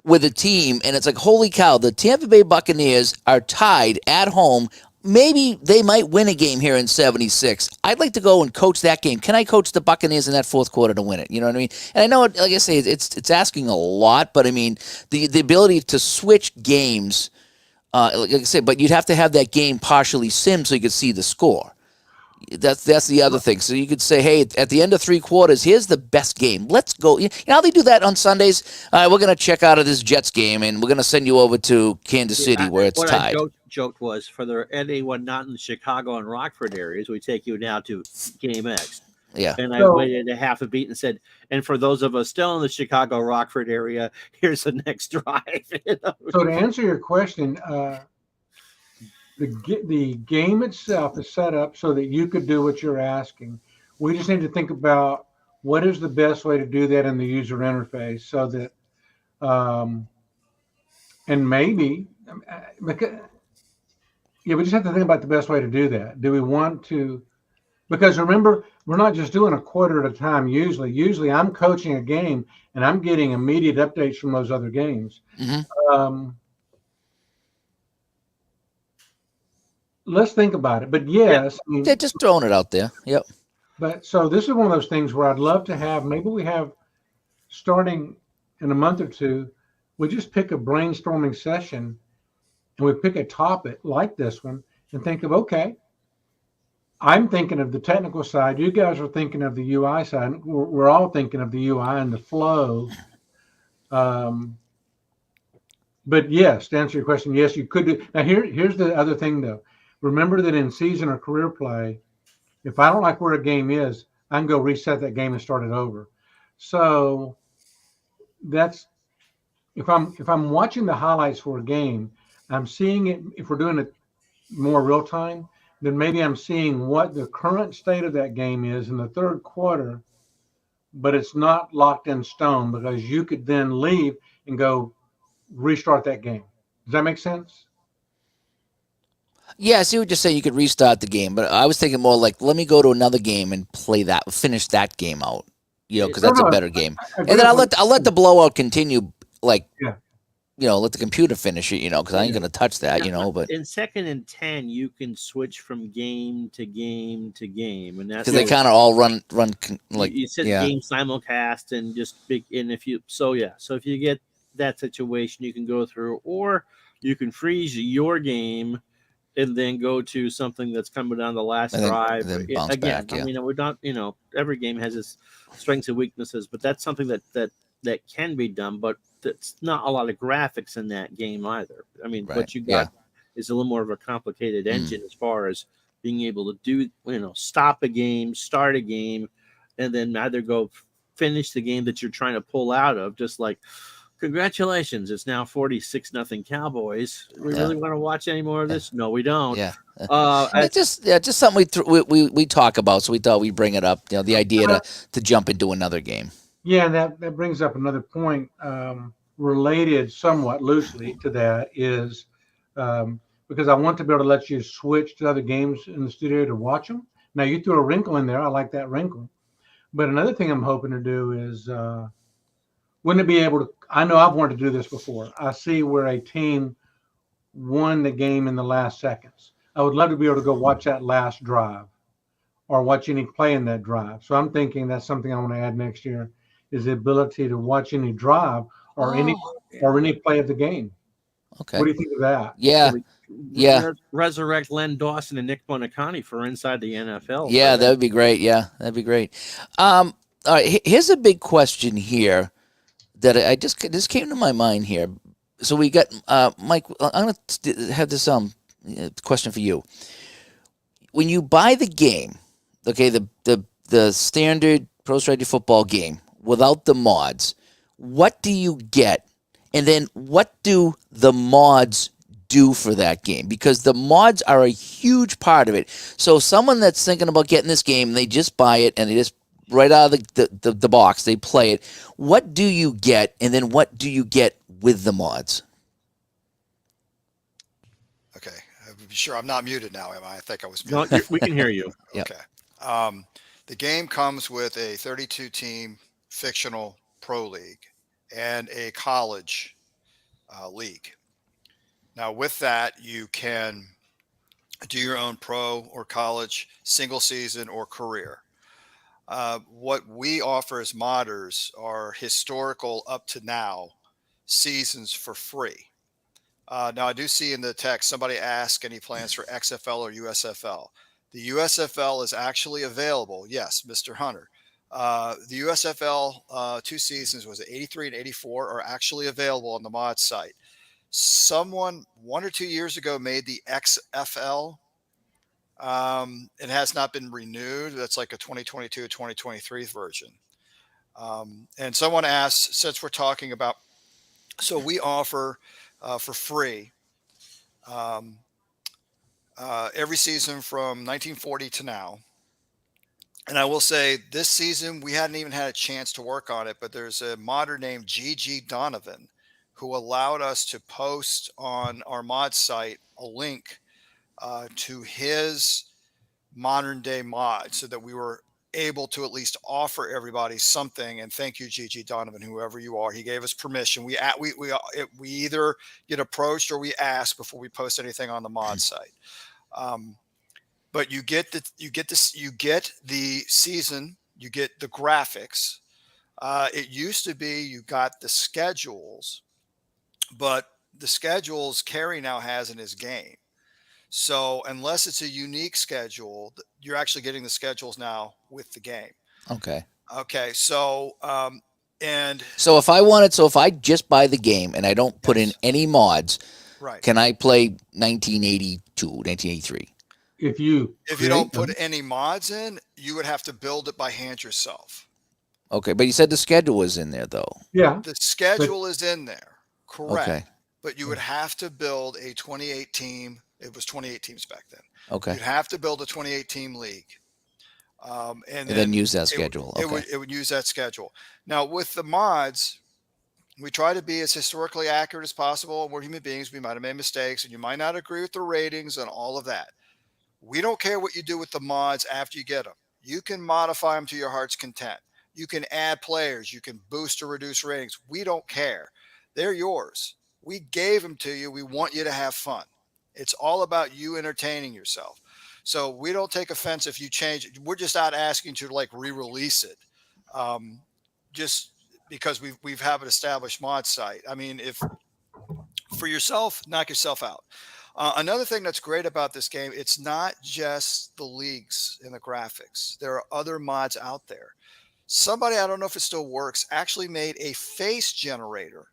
with a team, and it's like, holy cow, the Tampa Bay Buccaneers are tied at home maybe they might win a game here in 76. I'd like to go and coach that game. Can I coach the Buccaneers in that fourth quarter to win it? You know what I mean? And I know, like I say, it's asking a lot, but I mean, the ability to switch games, like I said, but you'd have to have that game partially simmed so you could see the score. That's the other thing. So you could say, hey, at the end of three quarters, here's the best game. Let's go. You know how they do that on Sundays? We're going to check out of this Jets game, and we're going to send you over to Kansas City where it's what tied. I joked was for anyone not in the Chicago and Rockford areas, we take you now to Game X. Yeah. And I waited a half a beat and said, and for those of us still in the Chicago Rockford area, here's the next drive. You know? So to answer your question, the game itself is set up so that you could do what you're asking. We just need to think about what is the best way to do that in the user interface so that, and maybe, because, yeah, we just have to think about the best way to do that. Do we want to, because remember, we're not just doing a quarter at a time usually. Usually I'm coaching a game and I'm getting immediate updates from those other games. Mm-hmm. Let's think about it. But yes, I mean, They're just throwing it out there. Yep. but so this is one of those things where I'd love to have, maybe we have starting in a month or two, we just pick a brainstorming session and we pick a topic like this one and think of, okay, I'm thinking of the technical side. You guys are thinking of the UI side. We're all thinking of the UI and the flow. But yes, to answer your question, yes, you could do. Now here's the other thing though. Remember that in season or career play, if I don't like where a game is, I can go reset that game and start it over. So that's if I'm watching the highlights for a game, I'm seeing it. If we're doing it more real time, then maybe I'm seeing what the current state of that game is in the third quarter, but it's not locked in stone because you could then leave and go restart that game. Does that make sense? Yeah, I see what you're saying. You could restart the game, but I was thinking more like, let me go to another game and finish that game out. You know, because that's a better game. And then I'll let the blowout continue. Like, yeah. You know, let the computer finish it. You know, because I ain't gonna touch that. You know, but in 2nd and 10, you can switch from game to game to game, and that's because they kind of all run like you said game simulcast and just big. And if you so if you get that situation, you can go through, or you can freeze your game and then go to something that's coming down the last drive. And then bounce Again, back, yeah. I mean, we're not, every game has its strengths and weaknesses, but that's something that can be done, but it's not a lot of graphics in that game either. I mean, what you got is a little more of a complicated engine as far as being able to do, stop a game, start a game, and then either go finish the game that you're trying to pull out of, just like, congratulations, it's now 46-0 Cowboys. We really want to watch any more of this? No, we don't. Yeah. It's just something we talk about, so we thought we'd bring it up. You know, the idea to jump into another game. Yeah, and that brings up another point related somewhat loosely to that is because I want to be able to let you switch to other games in the studio to watch them. Now, you threw a wrinkle in there. I like that wrinkle. But another thing I'm hoping to do is wouldn't it be able to, I know I've wanted to do this before. I see where a team won the game in the last seconds. I would love to be able to go watch that last drive or watch any play in that drive. So I'm thinking that's something I want to add next year is the ability to watch any drive or any play of the game. Okay. What do you think of that? Yeah. Resurrect Len Dawson and Nick Bonacani for Inside the NFL. Yeah, that would be great. Yeah, that'd be great. All right, here's a big question here that I just came to my mind here. So we got Mike. I'm going to have this question for you. When you buy the game, okay, the standard Pro Strategy Football game without the mods, what do you get? And then what do the mods do for that game? Because the mods are a huge part of it. So someone that's thinking about getting this game, they just buy it and they just right out of the box, they play it. What do you get? And then what do you get with the mods? Okay. Sure, I'm not muted now, am I? I think I was muted. No, we can hear you. Okay. The game comes with a 32-team fictional pro league and a college league. Now, with that, you can do your own pro or college, single season or career. What we offer as modders are historical up to now seasons for free. Now, I do see in the text somebody asked any plans for XFL or USFL. The USFL is actually available. Yes, Mr. Hunter. The USFL 2 seasons, was it 83 and 84, are actually available on the mod site. Someone 1 or 2 years ago made the XFL. It has not been renewed. That's like a 2022, 2023 version. And someone asked, since we're talking about, so we offer for free um, every season from 1940 to now. And I will say this season, we hadn't even had a chance to work on it, but there's a modder named Gigi Donovan who allowed us to post on our mod site a link to his modern day mod so that we were able to at least offer everybody something. And thank you, Gigi Donovan, whoever you are. He gave us permission. We either get approached or we ask before we post anything on the mod site. But you get the season, you get the graphics. It used to be you got the schedules, but the schedules Kerry now has in his game. So unless it's a unique schedule, you're actually getting the schedules now with the game. Okay. Okay. So and So if I just buy the game and I don't put in yes, any mods, right. can I play 1982, 1983? If you If you don't create put them, any mods in, you would have to build it by hand yourself. Okay, but you said the schedule was in there though. yeah, The but schedule is in there, Okay. correct. But you would have to build a 28 team. It was 28 teams back then. Okay. You'd have to build a 28 team league. And And then then use that schedule. Okay. it would use that schedule. Now with the mods, we try to be as historically accurate as possible. We're human beings. We might have made mistakes and you might not agree with the ratings and all of that. We don't care what you do with the mods after you get them. You can modify them to your heart's content. You can add players. You can boost or reduce ratings. We don't care. They're yours. We gave them to you. We want you to have fun. It's all about you entertaining yourself. So we don't take offense if you change it. We're just not asking to like re-release it, just because we've have an established mod site. I mean, if for yourself, knock yourself out. Another thing that's great about this game, it's not just the leagues and the graphics. There are other mods out there. Somebody, I don't know if it still works, actually made a face generator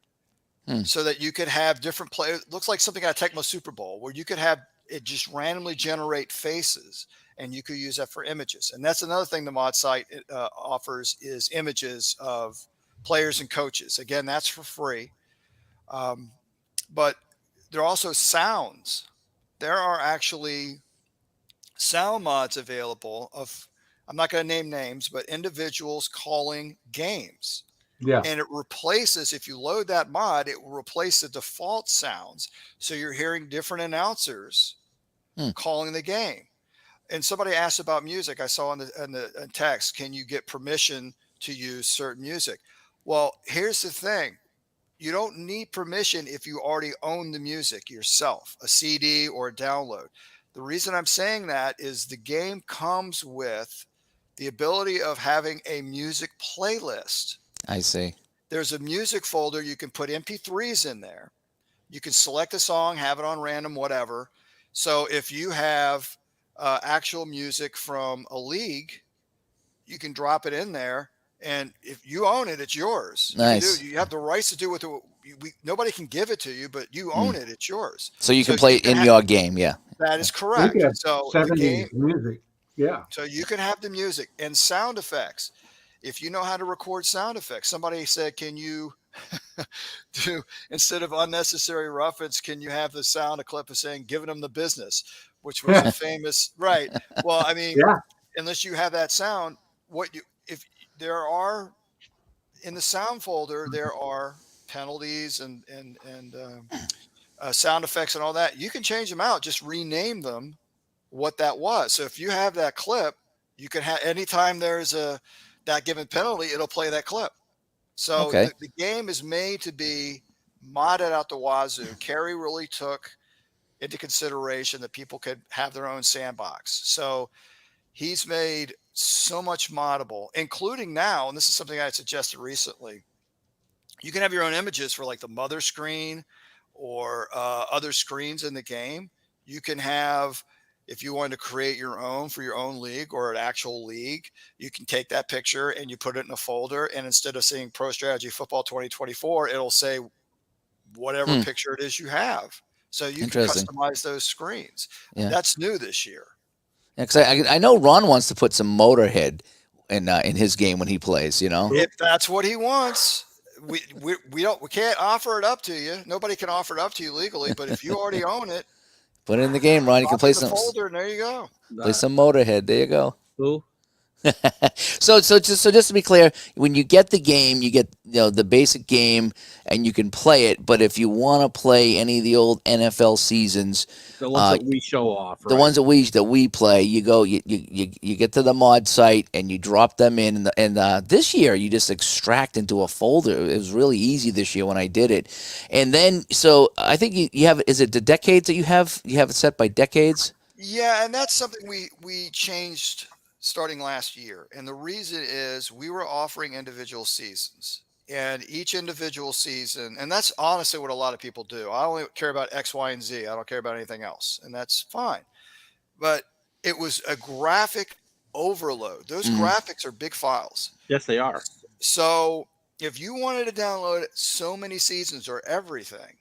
so that you could have different players. Looks like something out of Tecmo Super Bowl, where you could have it just randomly generate faces, and you could use that for images. And that's another thing the mod site offers is images of players and coaches. Again, that's for free. But there are also sounds. There are actually sound mods available of, I'm not going to name names, but individuals calling games. yeah, And it replaces, if you load that mod, it will replace the default sounds. So you're hearing different announcers calling the game. And somebody asked about music. I saw in the text, can you get permission to use certain music? Well, here's the thing. You don't need permission if you already own the music yourself, a CD or a download. The reason I'm saying that is the game comes with the ability of having a music playlist. I see. There's a music folder. You can put MP3s in there. You can select a song, have it on random, whatever. So if you have actual music from a league, you can drop it in there. And if you own it, it's yours. Nice. You have the rights to do with it. Nobody can give it to you, but you own it. It's yours. So you can play it in your game. Yeah. That is we correct. have So the 70s game, music. Yeah, so you can have the music and sound effects. If you know how to record sound effects, somebody said, can you do, instead of unnecessary roughage, can you have the sound a clip of saying, giving them the business, which was a famous, right. Well, I mean, yeah, unless you have that sound, if there are in the sound folder, there are penalties and sound effects and all that. You can change them out, just rename them what that was. So if you have that clip, you can have anytime there's that given penalty, it'll play that clip. So Okay. the game is made to be modded out the wazoo. Kerry really took into consideration that people could have their own sandbox. So he's made so much moddable, including now, and this is something I suggested recently. You can have your own images for like the mother screen or other screens in the game. You can have, if you want to create your own for your own league or an actual league, you can take that picture and you put it in a folder. And instead of saying Pro Strategy Football 2024, it'll say whatever Hmm. picture it is you have. So you can Interesting. customize those screens. Yeah. That's new this year. Yeah, 'cause I know Ron wants to put some Motorhead in his game when he plays. You know, If that's what he wants, we can't offer it up to you. Nobody can offer it up to you legally, but if you already own it, put it in the game, Ron. You can drop it play in the folder and there you go. some Motorhead. There you go. Who? So just to be clear, when you get the game, you get the basic game, and you can play it. But if you want to play any of the old NFL seasons, The ones that we show off, the right? ones that we play, you get to the mod site and you drop them in. And this year you just extract into a folder. It was really easy this year when I did it. And then so I think you have, is it the decades that you have it set by decades? Yeah, and that's something we changed starting last year. And the reason is we were offering individual seasons. And each individual season, and that's honestly what a lot of people do. I only care about X, Y, and Z. I don't care about anything else. And that's fine. But it was a graphic overload. Those graphics are big files. Yes, they are. So if you wanted to download so many seasons or everything,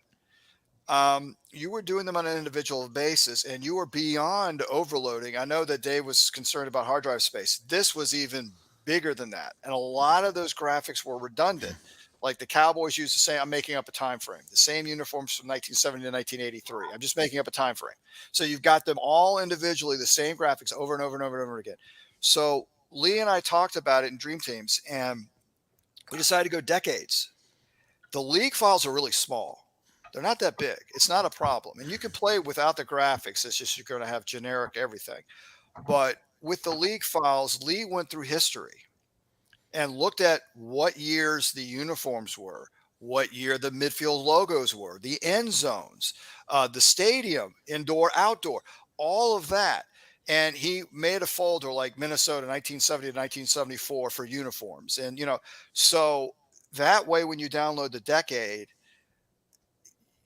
you were doing them on an individual basis and you were beyond overloading. I know that Dave was concerned about hard drive space. This was even bigger than that. And a lot of those graphics were redundant. Like the Cowboys used to say, I'm making up a time frame, the same uniforms from 1970 to 1983. I'm just making up a time frame. So you've got them all individually, the same graphics over and over and over and over again. So Lee and I talked about it in Dream Teams and we decided to go decades. The league files are really small. They're not that big. It's not a problem. And you can play without the graphics. It's just you're going to have generic everything. But with the league files, Lee went through history and looked at what years the uniforms were, what year the midfield logos were, the end zones, the stadium, indoor, outdoor, all of that. And he made a folder like Minnesota 1970 to 1974 for uniforms. And, so that way, when you download the decade,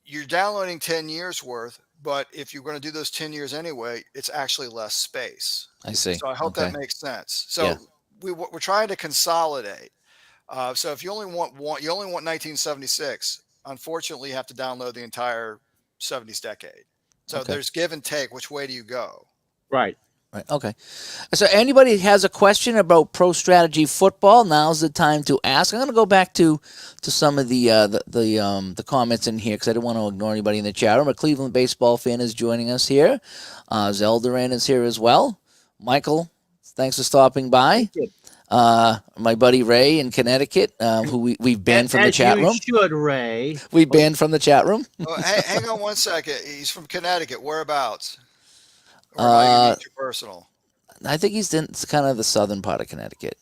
you're downloading 10 years worth, but if you're going to do those 10 years anyway, it's actually less space. I see. So I hope Okay. that makes sense. So Yeah. we're trying to consolidate. So if you only want 1976, unfortunately, you have to download the entire 70s decade. So Okay. there's give and take. Which way do you go? Right. Right. Okay. So anybody has a question about Pro Strategy Football, now's the time to ask. I'm going to go back to some of the comments in here because I don't want to ignore anybody in the chat room. A Cleveland baseball fan is joining us here. Zeldaran is here as well. Michael, thanks for stopping by. My buddy Ray in Connecticut, who we've banned from the chat room. Should, Ray. We banned from the chat room. Oh, hang on one second. He's from Connecticut. Whereabouts? Or how unique to personal? I think he's in kind of the southern part of Connecticut.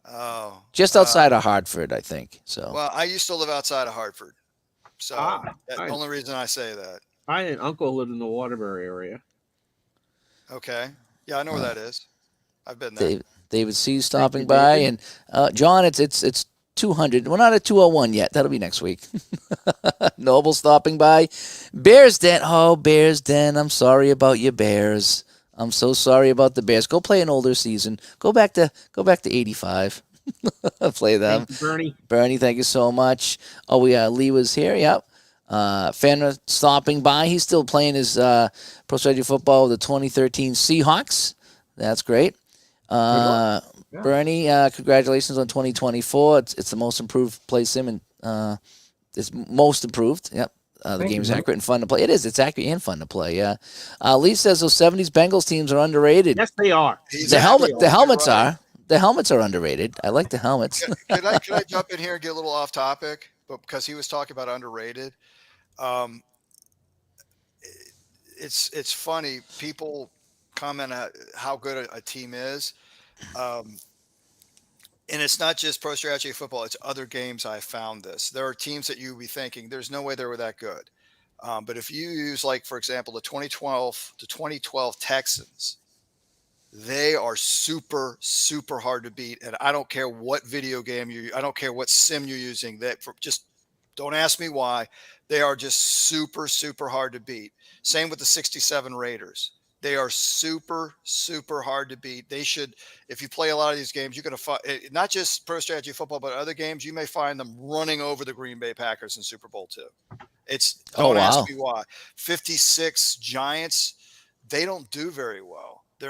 Oh, Just outside of Hartford, I think. So. Well, I used to live outside of Hartford, so that's the only reason I say that. I had an uncle lived in the Waterbury area. Okay, yeah, I know where that is. I've been there. David C. stopping by, and John, it's 200. We're not at 201 yet. That'll be next week. Noble stopping by. Bears Den. Oh, Bears Den. I'm sorry about your Bears. I'm so sorry about the Bears. Go play an older season. Go back to 85. Play them. Thank you, Bernie, thank you so much. Oh, Lee was here. Yep. Fenner stopping by. He's still playing his Pro Strategy Football with the 2013 Seahawks. That's great. Bernie, congratulations on 2024. It's the most improved play sim, and it's most improved. Yep. The game's accurate and fun to play. It is. It's accurate and fun to play. Yeah. Lee says those 70s Bengals teams are underrated. Yes, they are. The helmets are. The helmets are underrated. I like the helmets. Could I jump in here and get a little off topic? But because he was talking about underrated, it's funny. People comment on how good a team is. And it's not just Pro Strategy Football. It's other games I found this. There are teams that you would be thinking, there's no way they were that good. But if you use, like, for example, the 2012 Texans, they are super, super hard to beat. And I don't care what video game I don't care what sim you're using. Just don't ask me why. They are just super, super hard to beat. Same with the 67 Raiders. They are super, super hard to beat. They should, if you play a lot of these games, you're going to find, not just Pro Strategy Football, but other games, you may find them running over the Green Bay Packers in Super Bowl II. Oh, Don't ask wow. me why. 56 Giants, they don't do very well. They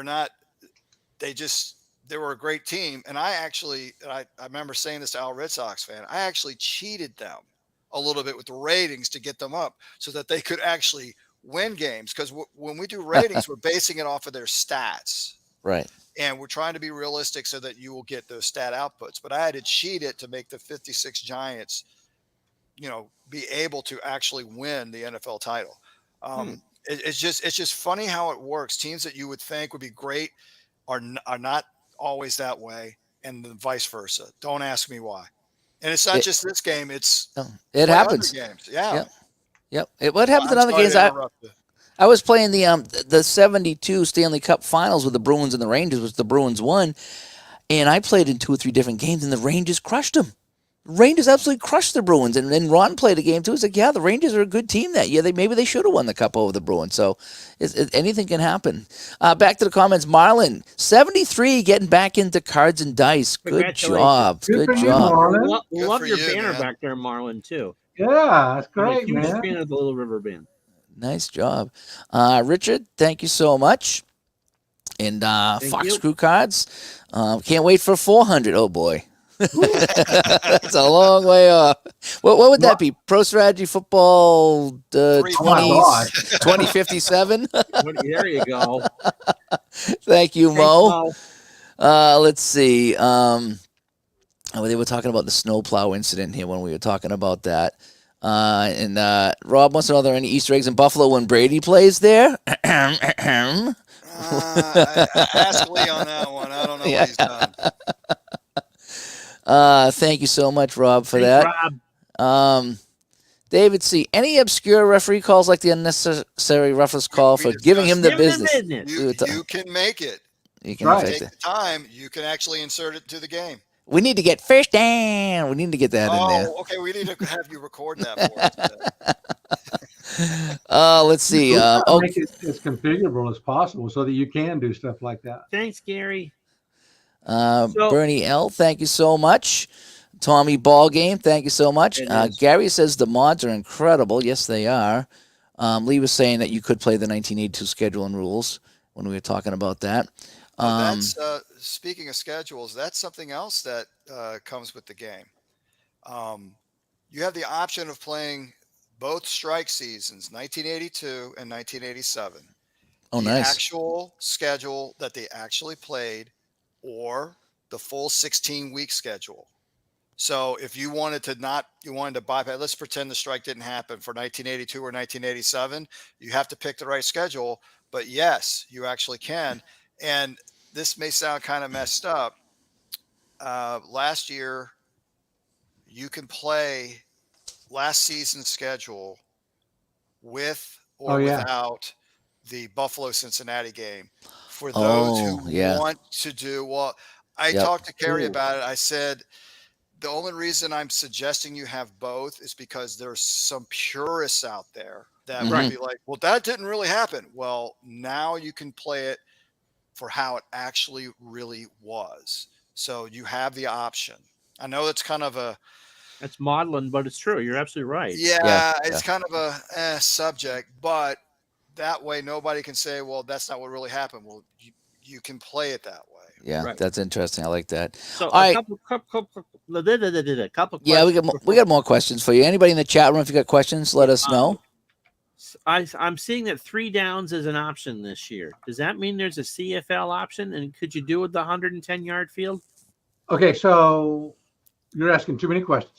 were a great team. And I remember saying this to Al Red Sox fan, I actually cheated them a little bit with the ratings to get them up so that they could actually win games. Because when we do ratings, we're basing it off of their stats. Right. And we're trying to be realistic so that you will get those stat outputs. But I had to cheat it to make the 56 Giants, be able to actually win the NFL title. It's just funny how it works. Teams that you would think would be great are not always that way, and vice versa. Don't ask me why. And it's not just this game; it happens. Other games. Yeah. Yep. What happens in I'm other sorry games? to interrupt you. I was playing the 72 Stanley Cup Finals with the Bruins and the Rangers, which the Bruins won, and I played in 2 or 3 different games, and the Rangers crushed them. Rangers absolutely crushed the Bruins, and then Ron played a game too. It's like, yeah, the Rangers are a good team that year. Maybe they should have won the cup over the Bruins. So anything can happen. Back to the comments. Marlon, 73, getting back into cards and dice. Good job. Good job. Love your banner back there, Marlon, too. Yeah, that's great, I'm a huge man. fan of the Little River Band. Nice job. Richard, thank you so much. And Fox Crew cards. Can't wait for 400. Oh, boy. That's a long way off. What would that be? Pro Strategy Football 2057? There you go. Thank you, Mo. Thanks, Mo. Let's see. They were talking about the snowplow incident here when we were talking about that. And Rob wants to know, are there any Easter eggs in Buffalo when Brady plays there? Ask Lee on that one. I don't know what he's done. Thank you so much, Rob, for that. Rob. David C. Any obscure referee calls like the unnecessary roughness call for giving him the business? You can make it. You can take the time. You can actually insert it to the game. We need to get first down. We need to get that in there. Oh, okay. We need to have you record that for us. Let's see. Make it as configurable as possible so that you can do stuff like that. Thanks, Gary. Bernie L., thank you so much. Tommy Ballgame, thank you so much. Gary says the mods are incredible. Yes, they are. Lee was saying that you could play the 1982 schedule and rules when we were talking about that. Speaking of schedules, that's something else that comes with the game. You have the option of playing both strike seasons, 1982 and 1987. Oh, the nice. Actual schedule that they actually played, or the full 16-week schedule. So if you wanted to bypass, let's pretend the strike didn't happen for 1982 or 1987, you have to pick the right schedule. But yes, you actually can. And this may sound kind of messed up. Last year, you can play last season's schedule with or without the Buffalo-Cincinnati game. For those who want to do, I talked to Kerry about it. I said, the only reason I'm suggesting you have both is because there's some purists out there that might be like, well, that didn't really happen. Well, now you can play it for how it actually really was. So you have the option. I know it's kind of that's maudlin, but it's true. You're absolutely right. Yeah, it's kind of a subject, but that way nobody can say, well, that's not what really happened. Well, you can play it that way. Yeah, that's interesting. I like that. So couple yeah, we got more questions for you. Anybody in the chat room, if you got questions, let us know. I'm seeing that 3 downs is an option this year. Does that mean there's a CFL option? And could you do with the 110-yard field? Okay, so you're asking too many questions.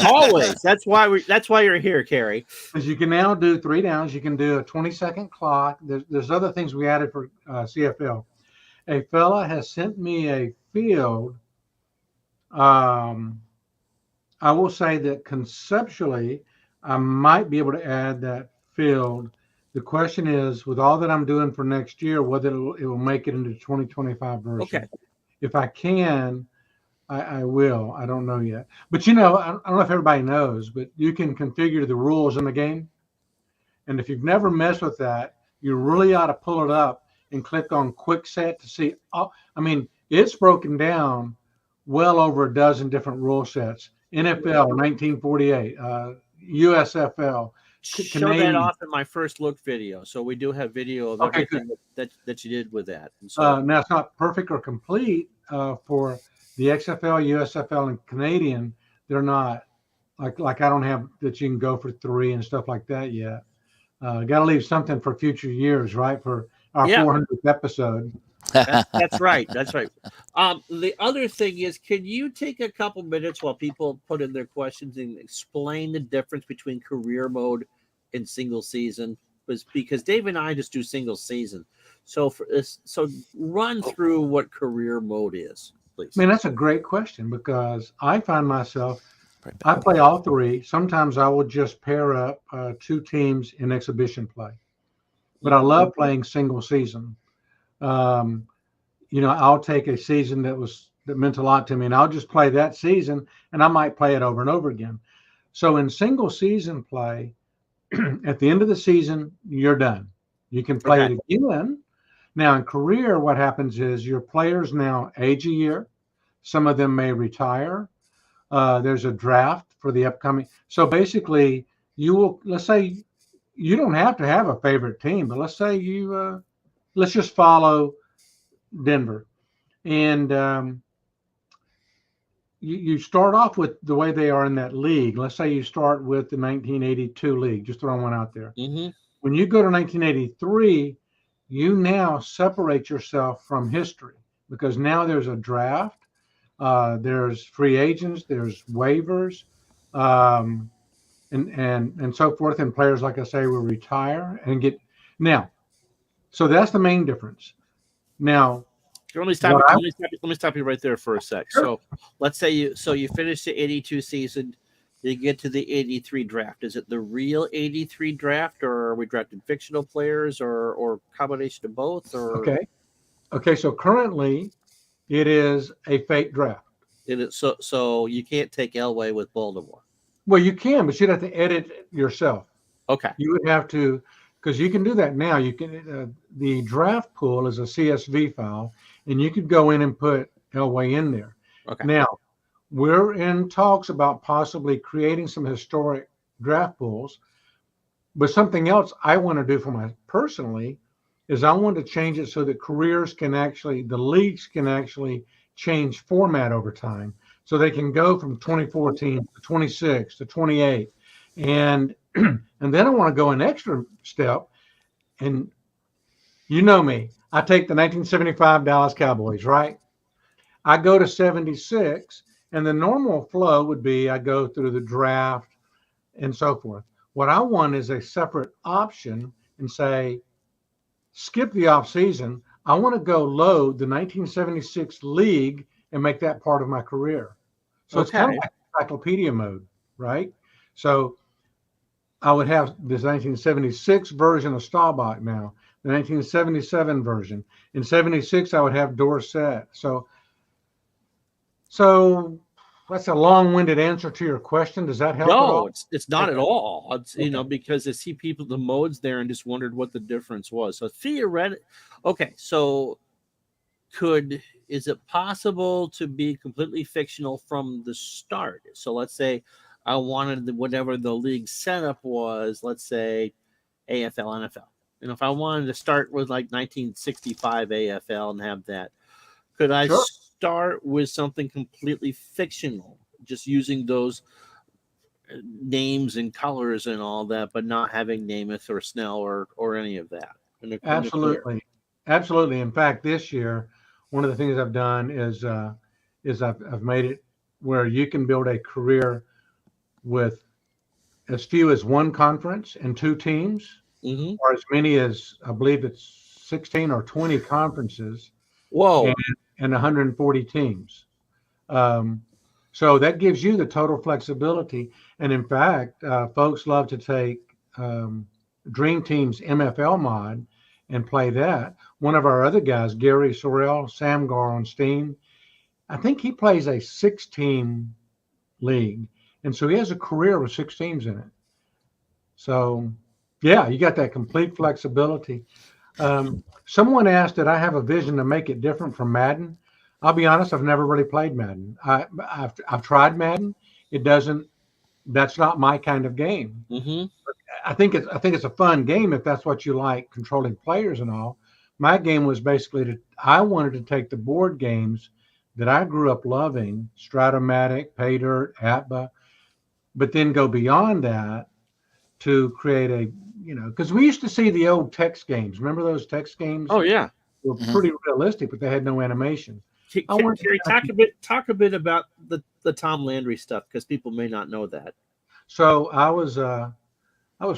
Always. That's why you're here, Kerry. Because you can now do 3 downs. You can do a 20-second clock. There's other things we added for CFL. A fella has sent me a field. I will say that conceptually, I might be able to add that field. The question is, with all that I'm doing for next year, whether it will make it into the 2025 version. Okay. If I can, I will. I don't know yet. But I don't know if everybody knows, but you can configure the rules in the game. And if you've never messed with that, you really ought to pull it up and click on Quick Set to see. I mean, it's broken down well over a dozen different rule sets. NFL 1948, USFL, Show that Canadian. off in my first look video. So we do have video of Okay, everything that you did with that. And so now it's not perfect or complete for the XFL, USFL, and Canadian. They're not like I don't have that you can go for 3 and stuff like that yet. Got to leave something for future years, right? For our 400th episode. That's right. That's right. The other thing is, can you take a couple minutes while people put in their questions and explain the difference between career mode and single season? Because Dave and I just do single season. So run through what career mode is, please. Man, that's a great question because I find myself, I play all 3. Sometimes I will just pair up 2 teams in exhibition play, but I love playing single season. I'll take a season that meant a lot to me, and I'll just play that season, and I might play it over and over again. So in single season play, at the end of the season, you're done. You can play it again. Now in career, what happens is your players now age a year. Some of them may retire. There's a draft for the upcoming. So basically, let's say you don't have to have a favorite team, but let's say let's just follow Denver. And you start off with the way they are in that league. Let's say you start with the 1982 league, just throwing one out there. Mm-hmm. When you go to 1983, you now separate yourself from history because now there's a draft, there's free agents, there's waivers, and so forth. And players, like I say, will retire and get now. So that's the main difference. Now, let me stop you right there for a sec. Sure. So let's say you finish the 82 season, you get to the 83 draft. Is it the real 83 draft, or are we drafting fictional players, or combination of both? Or okay. So currently, it is a fake draft. It is so you can't take Elway with Baltimore. Well, you can, but you'd have to edit it yourself. Okay. You would have to, because you can do that now. You can the draft pool is a CSV file, and you could go in and put Elway in there. Okay. Now, we're in talks about possibly creating some historic draft pools, but something else I want to do for my personally is I want to change it so that the leagues can actually change format over time, so they can go from 24 teams to 26 to 28, and then I want to go an extra step, and you know me, I take the 1975 Dallas Cowboys, right? I go to 76, and the normal flow would be I go through the draft and so forth. What I want is a separate option and say, skip the off season. I want to go load the 1976 league and make that part of my career. So It's kind of like encyclopedia mode, right? So I would have this 1976 version of Staubach now, the 1977 version. In 76, I would have Dorsett. So that's a long-winded answer to your question. Does that help? No, it's not at all. It's, because I see people, the modes there, and just wondered what the difference was. So theoretically, so is it possible to be completely fictional from the start? So let's say I wanted whatever the league setup was, let's say AFL, NFL. And if I wanted to start with like 1965 AFL and have that, could I start with something completely fictional, just using those names and colors and all that, but not having Namath or Snell or any of that? Absolutely. In fact, this year, one of the things I've done is I've made it where you can build a career with as few as one conference and 2 teams, or as many as, I believe it's 16 or 20 conferences. Whoa. And 140 teams. So that gives you the total flexibility. And in fact, folks love to take Dream Team's MFL mod and play that. One of our other guys, Gary Sorrell, Samgar on Steam, I think he plays a 6-team league. And so he has a career with 6 teams in it. So, yeah, you got that complete flexibility. Someone asked that I have a vision to make it different from Madden. I'll be honest, I've never really played Madden. I've tried Madden. That's not my kind of game. Mm-hmm. I think it's a fun game if that's what you like, controlling players and all. My game was basically I wanted to take the board games that I grew up loving, Stratomatic, Pay Dirt, Atba, but then go beyond that to create because we used to see the old text games. Remember those text games? Oh yeah, They were pretty realistic, but they had no animation. Terry, talk a bit about the Tom Landry stuff, because people may not know that. So I was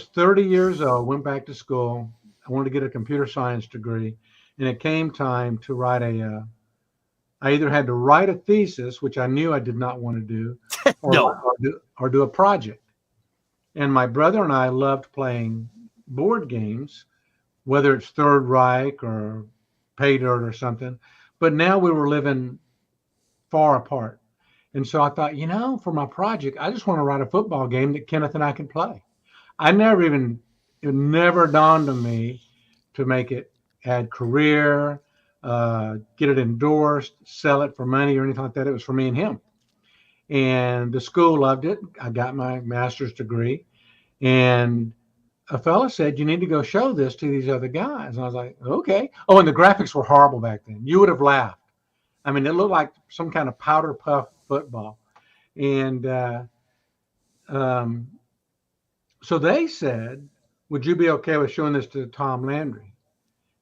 30 years old, went back to school. I wanted to get a computer science degree, and it came time to write I either had to write a thesis, which I knew I did not want to do, or do a project. And my brother and I loved playing board games, whether it's Third Reich or Pay Dirt or something. But now we were living far apart. And so I thought, for my project, I just want to write a football game that Kenneth and I can play. It never dawned on me to make it add career, get it endorsed, sell it for money or anything like that. It was for me and him. And the school loved it. I got my master's degree. And a fella said, you need to go show this to these other guys. And I was like, okay. Oh, and the graphics were horrible back then. You would have laughed. I mean, it looked like some kind of powder puff football. And so they said, would you be okay with showing this to Tom Landry?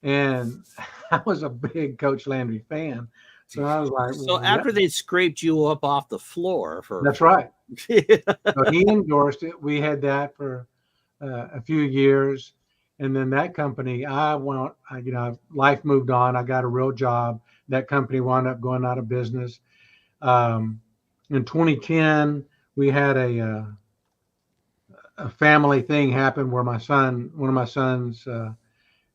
And I was a big Coach Landry fan. So I was like, so after they scraped you up off the floor that's right. So he endorsed it. We had that for a few years. And then that company, life moved on. I got a real job. That company wound up going out of business. In 2010, we had a family thing happen where one of my sons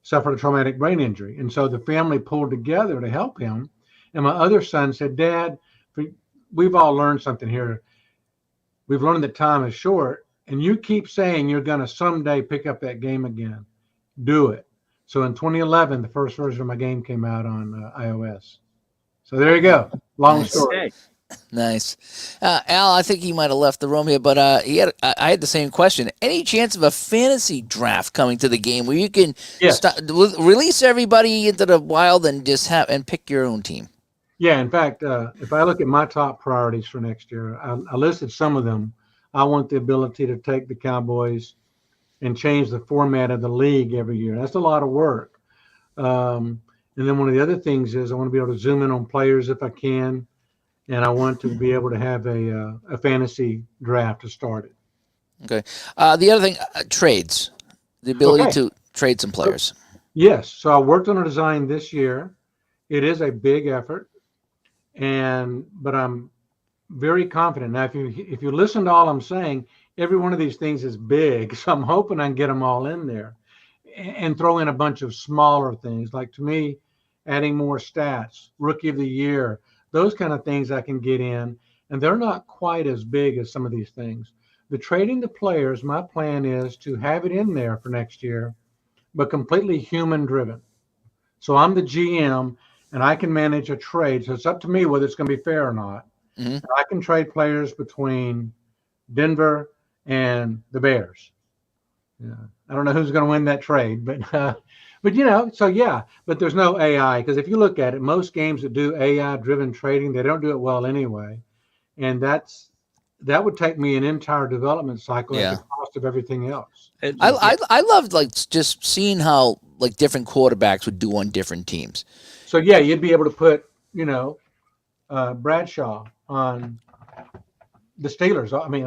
suffered a traumatic brain injury. And so the family pulled together to help him. And my other son said, Dad, we've all learned something here. We've learned that time is short, and you keep saying you're going to someday pick up that game again. Do it. So in 2011, the first version of my game came out on iOS. So there you go. Long story. Nice. Al, I think he might have left the room here, but I had the same question. Any chance of a fantasy draft coming to the game where you can release everybody into the wild and just pick your own team? Yeah, in fact, if I look at my top priorities for next year, I listed some of them. I want the ability to take the Cowboys and change the format of the league every year. That's a lot of work. And then one of the other things is I want to be able to zoom in on players if I can, and I want to be able to have a fantasy draft to start it. Okay. The other thing, trades, the ability to trade some players. Yes. So I worked on a design this year. It is a big effort. But I'm very confident. Now, if you listen to all I'm saying, every one of these things is big. So I'm hoping I can get them all in there and throw in a bunch of smaller things. Like, to me, adding more stats, rookie of the year, those kind of things I can get in. And they're not quite as big as some of these things. The trading the players, my plan is to have it in there for next year, but completely human driven. So I'm the GM. And I can manage a trade. So it's up to me whether it's going to be fair or not. Mm-hmm. I can trade players between Denver and the Bears. Yeah. I don't know who's going to win that trade, but so yeah, but there's no AI, because if you look at it, most games that do AI driven trading, they don't do it well anyway. And that would take me an entire development cycle at the cost of everything else. I loved just seeing how different quarterbacks would do on different teams. So yeah, you'd be able to put, Bradshaw on the Steelers. I mean,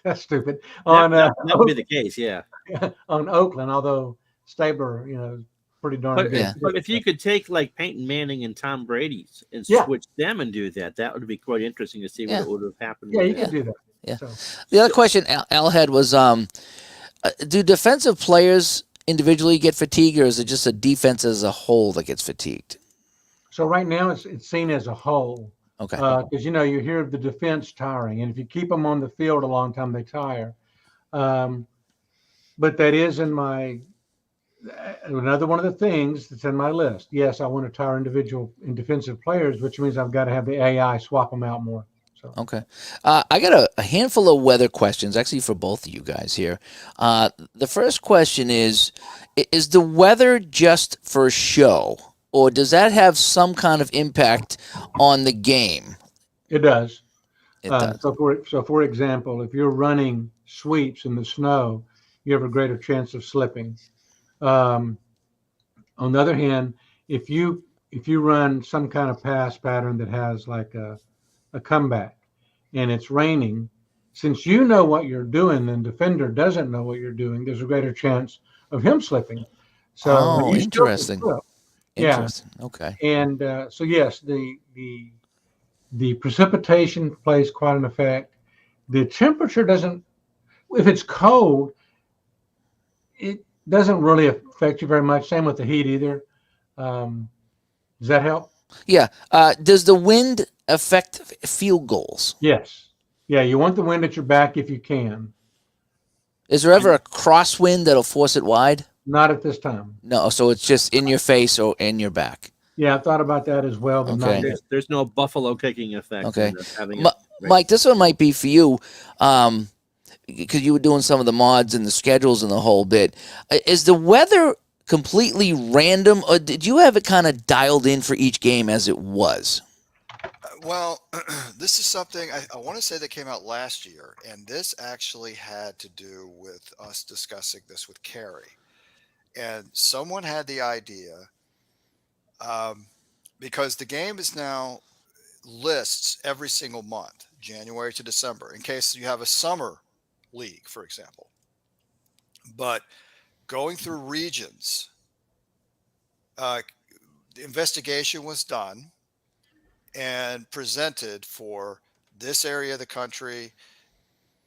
that's stupid. That would be the case, yeah. On Oakland, although Stabler, pretty darn But, good. Yeah. but if you could take like Peyton Manning and Tom Brady's and Yeah. switch them and do that, that would be quite interesting to see Yeah. what would have happened. Yeah, with you that. could do that. Yeah. So, The other question Al had was, do defensive players individually get fatigued, or is it just a defense as a whole that gets fatigued? so right now it's seen as a whole. Okay. Because you hear of the defense tiring, and if you keep them on the field a long time, they tire. But that is another one of the things that's in my list. Yes, I want to tire individual and defensive players, which means I've got to have the AI swap them out more. So Okay. I got a handful of weather questions, actually, for both of you guys here. The first question is the weather just for show, or does that have some kind of impact on the game? it does. It does. So for example, if you're running sweeps in the snow, you have a greater chance of slipping. On the other hand, if you run some kind of pass pattern that has like a comeback and it's raining, since you know what you're doing and the defender doesn't know what you're doing, there's a greater chance of him slipping. So Oh, you still can interesting. slip. Yeah. Interesting. Okay. And so yes, the precipitation plays quite an effect. The temperature doesn't. If it's cold, it doesn't really affect you very much. Same with the heat either. Does that help? Yeah. Does the wind affect field goals? Yes. Yeah, you want the wind at your back if you can. Is there ever a crosswind that'll force it wide? Not at this time. No. So it's just in your face or in your back. Yeah, I thought about that as well, but Okay. not yet. There's no buffalo kicking effect. Okay. in having Mike, this one might be for you, because you were doing some of the mods and the schedules and the whole bit. Is the weather completely random, or did you have it kind of dialed in for each game as it was? Well, this is something I want to say that came out last year, and this actually had to do with us discussing this with Carrie. And someone had the idea, because the game is now lists every single month, January to December, in case you have a summer league, for example. But going through regions, the investigation was done and presented for this area of the country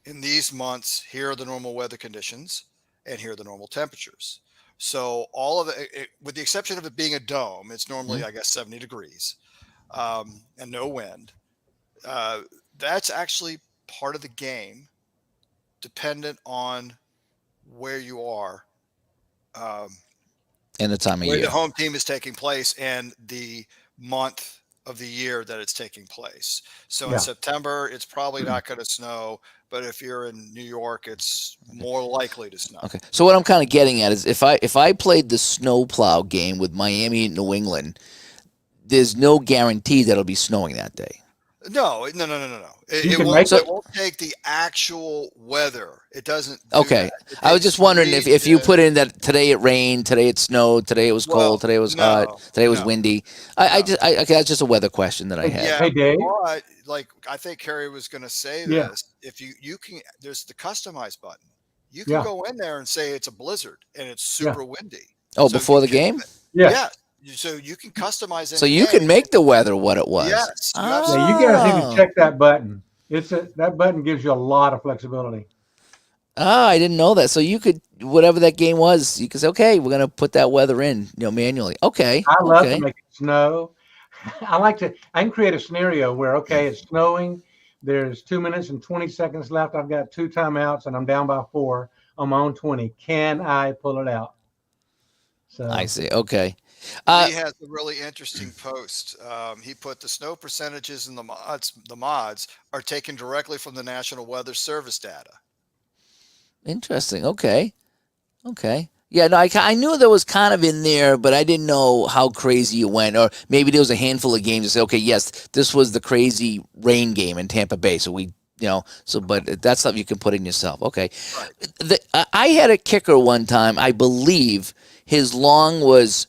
in these months. Here are the normal weather conditions, and here are the normal temperatures. So all of it, with the exception of it being a dome, it's normally, I guess, 70 degrees and no wind. That's actually part of the game, dependent on where you are, In the time of where year. the home team is taking place, and the month of the year that it's taking place. So Yeah. in September, it's probably not going to snow, but if you're in New York, it's more likely to snow. Okay. So what I'm kind of getting at is if I played the snowplow game with Miami and New England, there's no guarantee that it'll be snowing that day. No. You It can won't, make it won't take the actual weather. It doesn't. Do Okay. that. It I was takes just wondering if you put in that today it rained, today it snowed, today it was cold, Well, today it was no, hot, today it was no, windy. no. Okay, that's just a weather question that I had. Yeah, Hey, Dave. but like I think Carrie was going to say Yeah. this. If you can, there's the customize button. You can Yeah. go in there and say it's a blizzard and it's Yeah. super windy. Oh, So before you the can- game? Yeah. Yeah. So you can customize it. So you can make the weather what it was. Yes. You Yeah, absolutely- you guys need Oh. to check that button. That button gives you a lot of flexibility. Ah, I didn't know that. So you could, whatever that game was, you could say, okay, we're gonna put that weather in, manually. Okay. I love okay. to make it snow. I can create a scenario where, okay, it's snowing. There's 2 minutes and 20 seconds left. I've got 2 timeouts and I'm down by 4 on my own 20. Can I pull it out? So I see. Okay. He has a really interesting post. He put the snow percentages in the mods are taken directly from the National Weather Service data. Interesting. Okay. Yeah, no, I knew there was kind of in there, but I didn't know how crazy it went. Or maybe there was a handful of games that say, okay, yes, this was the crazy rain game in Tampa Bay. So but that's something you can put in yourself. Okay. Right. I had a kicker one time. I believe his long was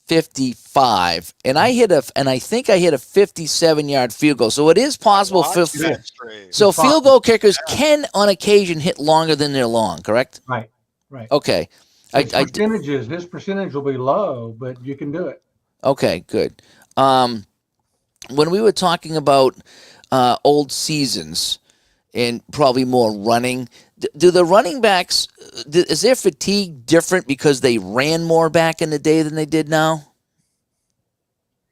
55, and I think I hit a 57-yard field goal. So it is possible. Watch that stream. So It's field goal kickers can, on occasion, hit longer than they're long. Correct? right. Okay. His percentage will be low, but you can do it. Okay, good. When we were talking about old seasons and probably more running, do the running backs, is their fatigue different because they ran more back in the day than they did now?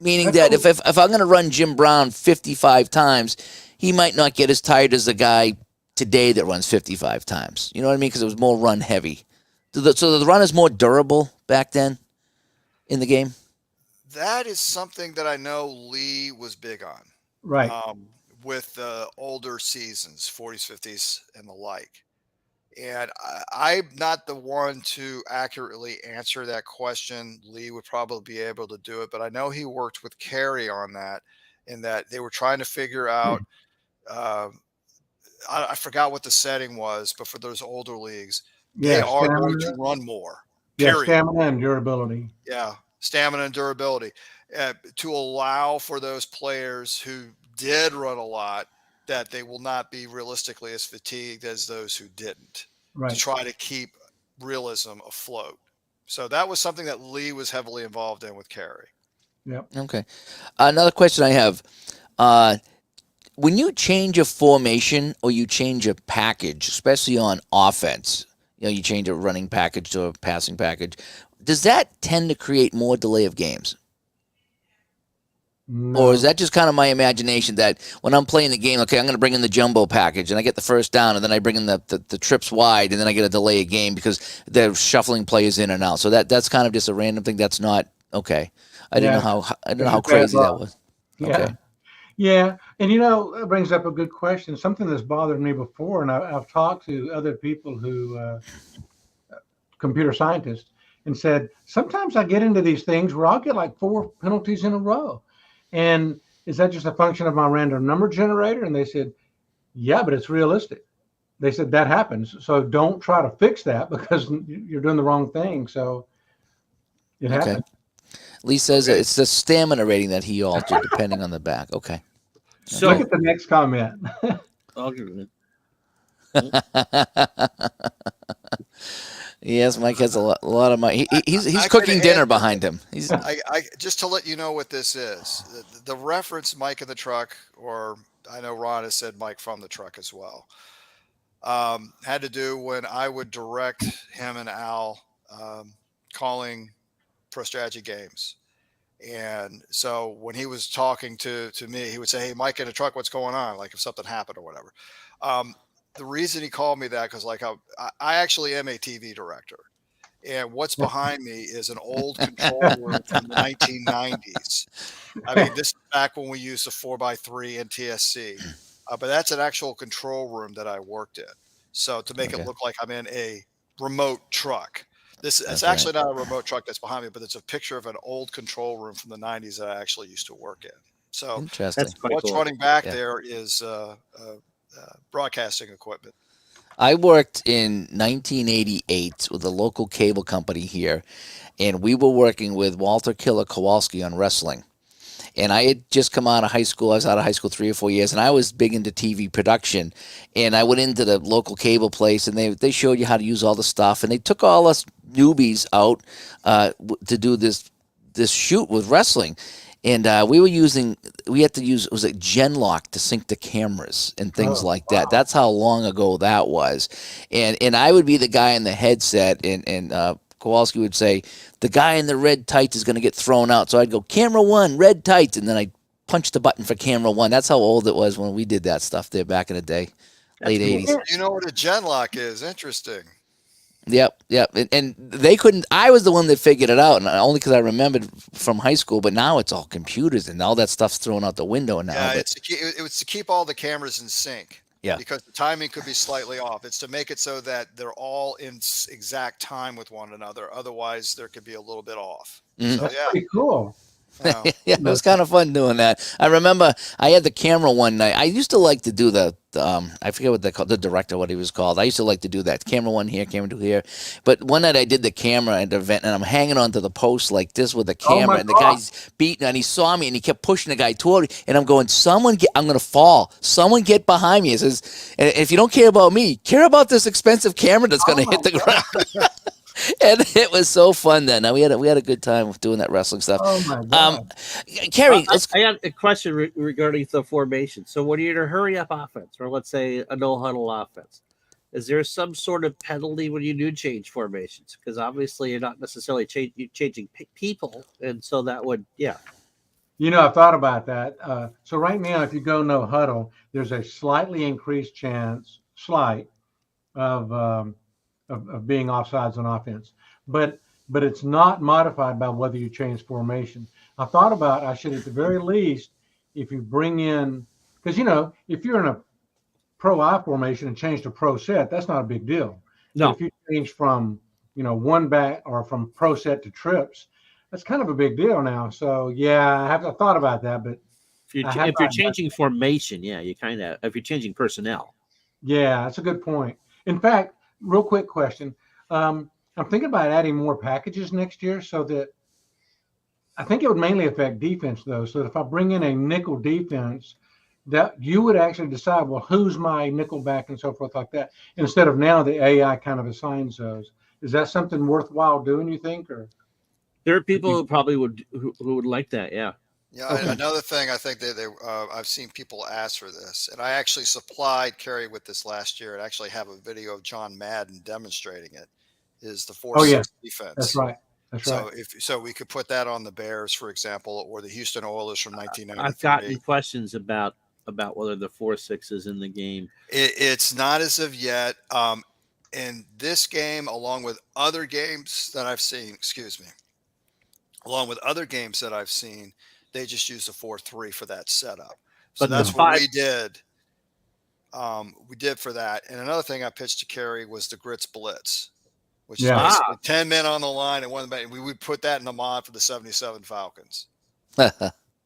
Meaning that if I'm going to run Jim Brown 55 times, he might not get as tired as the guy today that runs 55 times. You know what I mean? Because it was more run heavy. So the run is more durable back then in the game? That is something that I know Lee was big on. Right. With the older seasons, 40s, 50s, and the like. And I'm not the one to accurately answer that question. Lee would probably be able to do it, but I know he worked with Kerry on that, in that they were trying to figure out. I forgot what the setting was, but for those older leagues, they are going to run more. Yeah, stamina and durability. Yeah, stamina and durability to allow for those players who did run a lot that they will not be realistically as fatigued as those who didn't, to try to keep realism afloat. So that was something that Lee was heavily involved in with Kerry. Yep. Okay. Another question I have. When you change a formation or you change a package, especially on offense, you change a running package to a passing package, does that tend to create more delay of games? No. Or is that just kind of my imagination that when I'm playing the game, okay, I'm going to bring in the jumbo package and I get the first down and then I bring in the trips wide and then I get a delay of game because they're shuffling players in and out. So that's kind of just a random thing. That's not okay. I didn't know how crazy that was. Okay. Yeah. And that brings up a good question. Something that's bothered me before, and I've talked to other people who computer scientists and said, sometimes I get into these things where I'll get like 4 penalties in a row. And is that just a function of my random number generator? And they said, yeah, but it's realistic. They said that happens. So don't try to fix that because you're doing the wrong thing. So it happens. Lee says it's the stamina rating that he altered depending on the back. Okay. So look at the next comment. I'll give it. Yes, Mike has a lot of money. He's cooking dinner behind him. I just to let you know what this is. The reference Mike in the truck, or I know Ron has said Mike from the truck as well, had to do when I would direct him and Al calling Pro Strategy games. And so when he was talking to me, he would say, "Hey, Mike in the truck, what's going on?" Like if something happened or whatever. The reason he called me that, because like I actually am a TV director, and what's behind me is an old control room from the 1990s. I mean, this is back when we used a 4x3 and TSC, but that's an actual control room that I worked in. So to make it look like I'm in a remote truck. It's actually not a remote truck that's behind me, but it's a picture of an old control room from the 90s that I actually used to work in. So interesting. What's running back there is broadcasting equipment. I worked in 1988 with a local cable company here, and we were working with Walter Killer Kowalski on wrestling. And I had just come out of high school. I was out of high school 3 or 4 years, and I was big into TV production. And I went into the local cable place, and they showed you how to use all the stuff. And they took all us newbies out to do this shoot with wrestling. And we had to use, it was like Genlock to sync the cameras and things like that. That's how long ago that was. And I would be the guy in the headset, and Kowalski would say, the guy in the red tights is going to get thrown out. So I'd go, camera 1, red tights, and then I'd punch the button for camera 1. That's how old it was when we did that stuff there back in the day, late 80s. You know what a Genlock is? Interesting. Yep. And they couldn't, I was the one that figured it out, and only because I remembered from high school, but now it's all computers, and all that stuff's thrown out the window now. Yeah, it was to keep all the cameras in sync. Yeah. Because the timing could be slightly off. It's to make it so that they're all in exact time with one another. Otherwise, there could be a little bit off. Mm-hmm. So, That's pretty cool. Yeah. Yeah, it was kind of fun doing that. I remember I had the camera one night. I used to like to do the I forget what they called, the director, what he was called. I used to like to do that. Camera 1 here, camera 2 here. But one night I did the camera at the event, and I'm hanging onto the post like this with the camera, and the guy's beating, and he saw me, and he kept pushing the guy toward me, and I'm going, I'm going to fall. Someone get behind me. He says, and if you don't care about me, care about this expensive camera that's going to hit the ground. And it was so fun then. Now we had a good time with doing that wrestling stuff. Oh my Um, God. Kerry, I had a question regarding the formation. So when you're in a hurry up offense, or let's say a no huddle offense, is there some sort of penalty when you do change formations? Because obviously you're not necessarily changing people, and so that would, yeah. I've thought about that. So right now, if you go no huddle, there's a slightly increased chance, slight, of of being offsides on offense, but it's not modified by whether you change formation. I thought about I should at the very least, if you bring in, because if you're in a pro I formation and change to pro set, that's not a big deal. But No, if you change from one back or from pro set to trips, that's kind of a big deal now. So yeah, I thought about that, but I have if you're not done. changing formation, yeah, you kind of if you're changing personnel. Yeah, that's a good point. In fact, real quick question. I'm thinking about adding more packages next year so that I think it would mainly affect defense though. So if I bring in a nickel defense, that you would actually decide, well, who's my nickel back and so forth like that, instead of now the AI kind of assigns those. Is that something worthwhile doing, you think, or? There are people who probably who would like that. Yeah. Yeah, Okay. another thing I think I've seen people ask for this, and I actually supplied Kerry with this last year, and actually have a video of John Madden demonstrating it. Is the four Oh yeah, six that's defense? right. That's right. So we could put that on the Bears, for example, or the Houston Oilers from I've gotten 1993. questions about whether the 4-6 is in the game. It's not as of yet. In this game, along with other games that I've seen, excuse me, along with other games that I've seen, they just use the 4-3 for that setup. So But the that's what five, we did. We did for that. And another thing I pitched to Kerry was the grits blitz, which is Yeah. basically 10 men on the line and one man. We would put that in the mod for the 77 Falcons.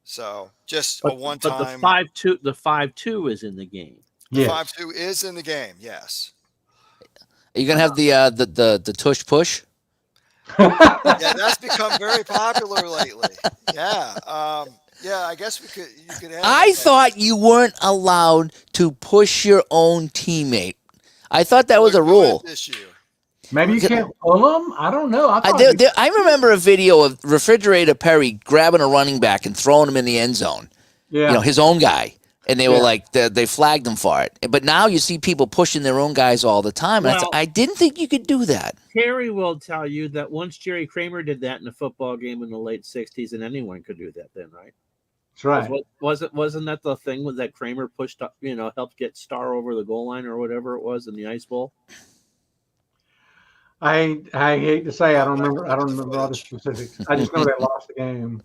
So just a one but the time. 5-2 is in the game. The Yes. 5-2 is in the game. Yes. Are you gonna have the tush push? Yeah, that's become very popular lately. Yeah. Yeah, I guess you could have I that. thought you weren't allowed to push your own teammate. I thought that was a Do it rule. this year. Maybe you can't pull them. I don't know. I I, thought I remember a video of Refrigerator Perry grabbing a running back and throwing him in the end zone. yeah. His own guy, and they were Yeah. like they flagged him for it. But now you see people pushing their own guys all the time. And Well, I didn't think you could do that. Terry will tell you that once Jerry Kramer did that in a football game in the late 60s, and anyone could do that then, right? That's right. Wasn't that the thing with that Kramer pushed up, helped get Starr over the goal line or whatever it was in the Ice Bowl? I hate to say I don't Back and remember. I look at don't the remember all the footage. specifics. I just know they lost the game.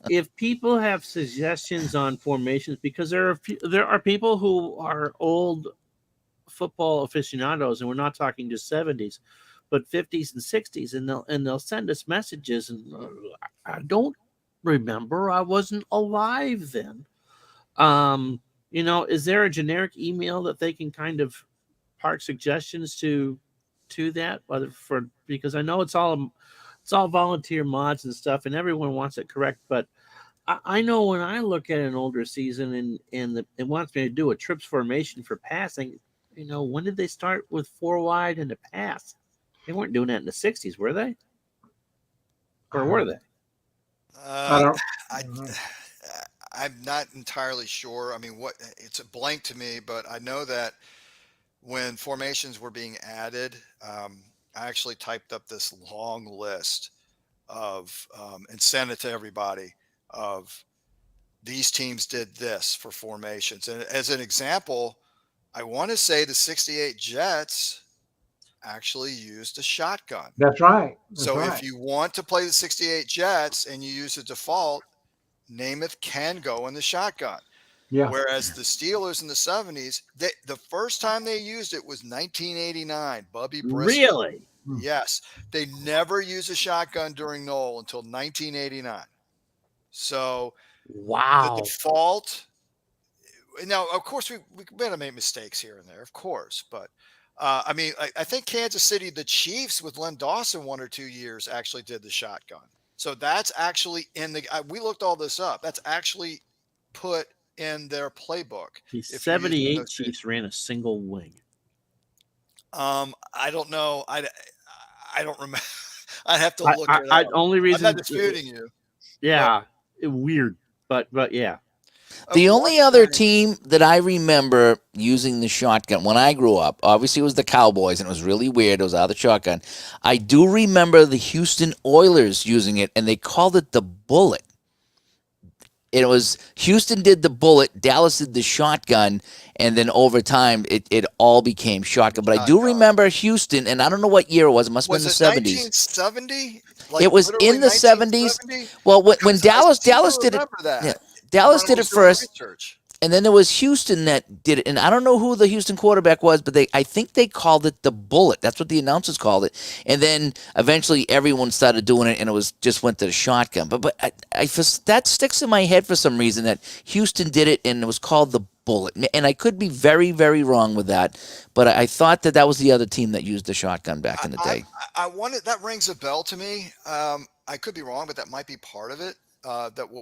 If people have suggestions on formations, because there are people who are old football aficionados, and we're not talking just 70s, but 50s and 60s, and they'll send us messages, and I don't remember, I wasn't alive then. Is there a generic email that they can kind of park suggestions to that, whether because I know it's all volunteer mods and stuff, and everyone wants it correct, but I know when I look at an older season and it wants me to do a trips formation for passing, when did they start with 4 wide and a pass? They weren't doing that in the 60s, were they? Or were they? I don't. I, I'm not entirely sure. I mean, it's a blank to me, but I know that when formations were being added, I actually typed up this long list of and sent it to everybody of these teams did this for formations. And as an example, I want to say the 68 Jets actually used a shotgun. That's right. That's So right. if you want to play the 68 Jets and you use a default, Namath can go in the shotgun. Yeah. Whereas the Steelers in the 70s, the first time they used it was 1989, Bubby Bristol. Really? Yes. They never used a shotgun during Noel until 1989. So the Wow. default, now, of course, we made to make mistakes here and there, of course. But, I mean, I think Kansas City, the Chiefs with Len Dawson 1 or 2 years actually did the shotgun. So that's actually we looked all this up. That's actually put in their playbook. The If you're using 78 those Chiefs ran a single wing. I don't know. I don't remember. I'd have to I, look I, it I up. only I'm not reason, disputing you. yeah, weird, but yeah. The One only other thing, team that I remember using the shotgun when I grew up, obviously, it was the Cowboys, and it was really weird. It was out of the shotgun. I do remember the Houston Oilers using it, and they called it the Bullet. It was Houston did the Bullet, Dallas did the shotgun, and then over time it all became shotgun. But I do shotgun. remember Houston, and I don't know what year it was. It must have been Was the it 70s. 1970? Like It was literally in the 70s. 1970? Well, when Because I seem to Dallas did it, remember yeah, that Dallas when I did it was doing first. research. And then there was Houston that did it, and I don't know who the Houston quarterback was, but I think they called it the Bullet. That's what the announcers called it. And then eventually everyone started doing it, and it was just went to the shotgun. But that sticks in my head for some reason that Houston did it, and it was called the Bullet. And I could be very, very wrong with that, but I thought that was the other team that used the shotgun back in the I, day. I wanted that rings a bell to me. I could be wrong, but that might be part of it.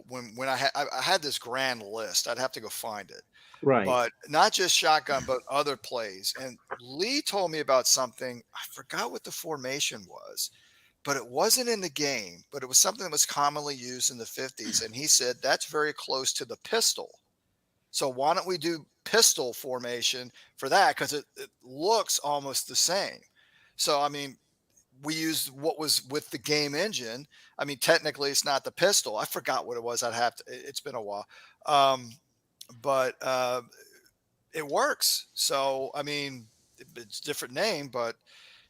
When I had this grand list, I'd have to go find it. Right. But not just shotgun, but other plays. And Lee told me about something. I forgot what the formation was, but it wasn't in the game. But it was something that was commonly used in the 50s. And he said that's very close to the pistol. So why don't we do pistol formation for that? Because it looks almost the same. So I mean, we used what was with the game engine. I mean, technically, it's not the pistol. I forgot what it was. I'd have to. It's been a while, um, but it works. So I mean, it's a different name, but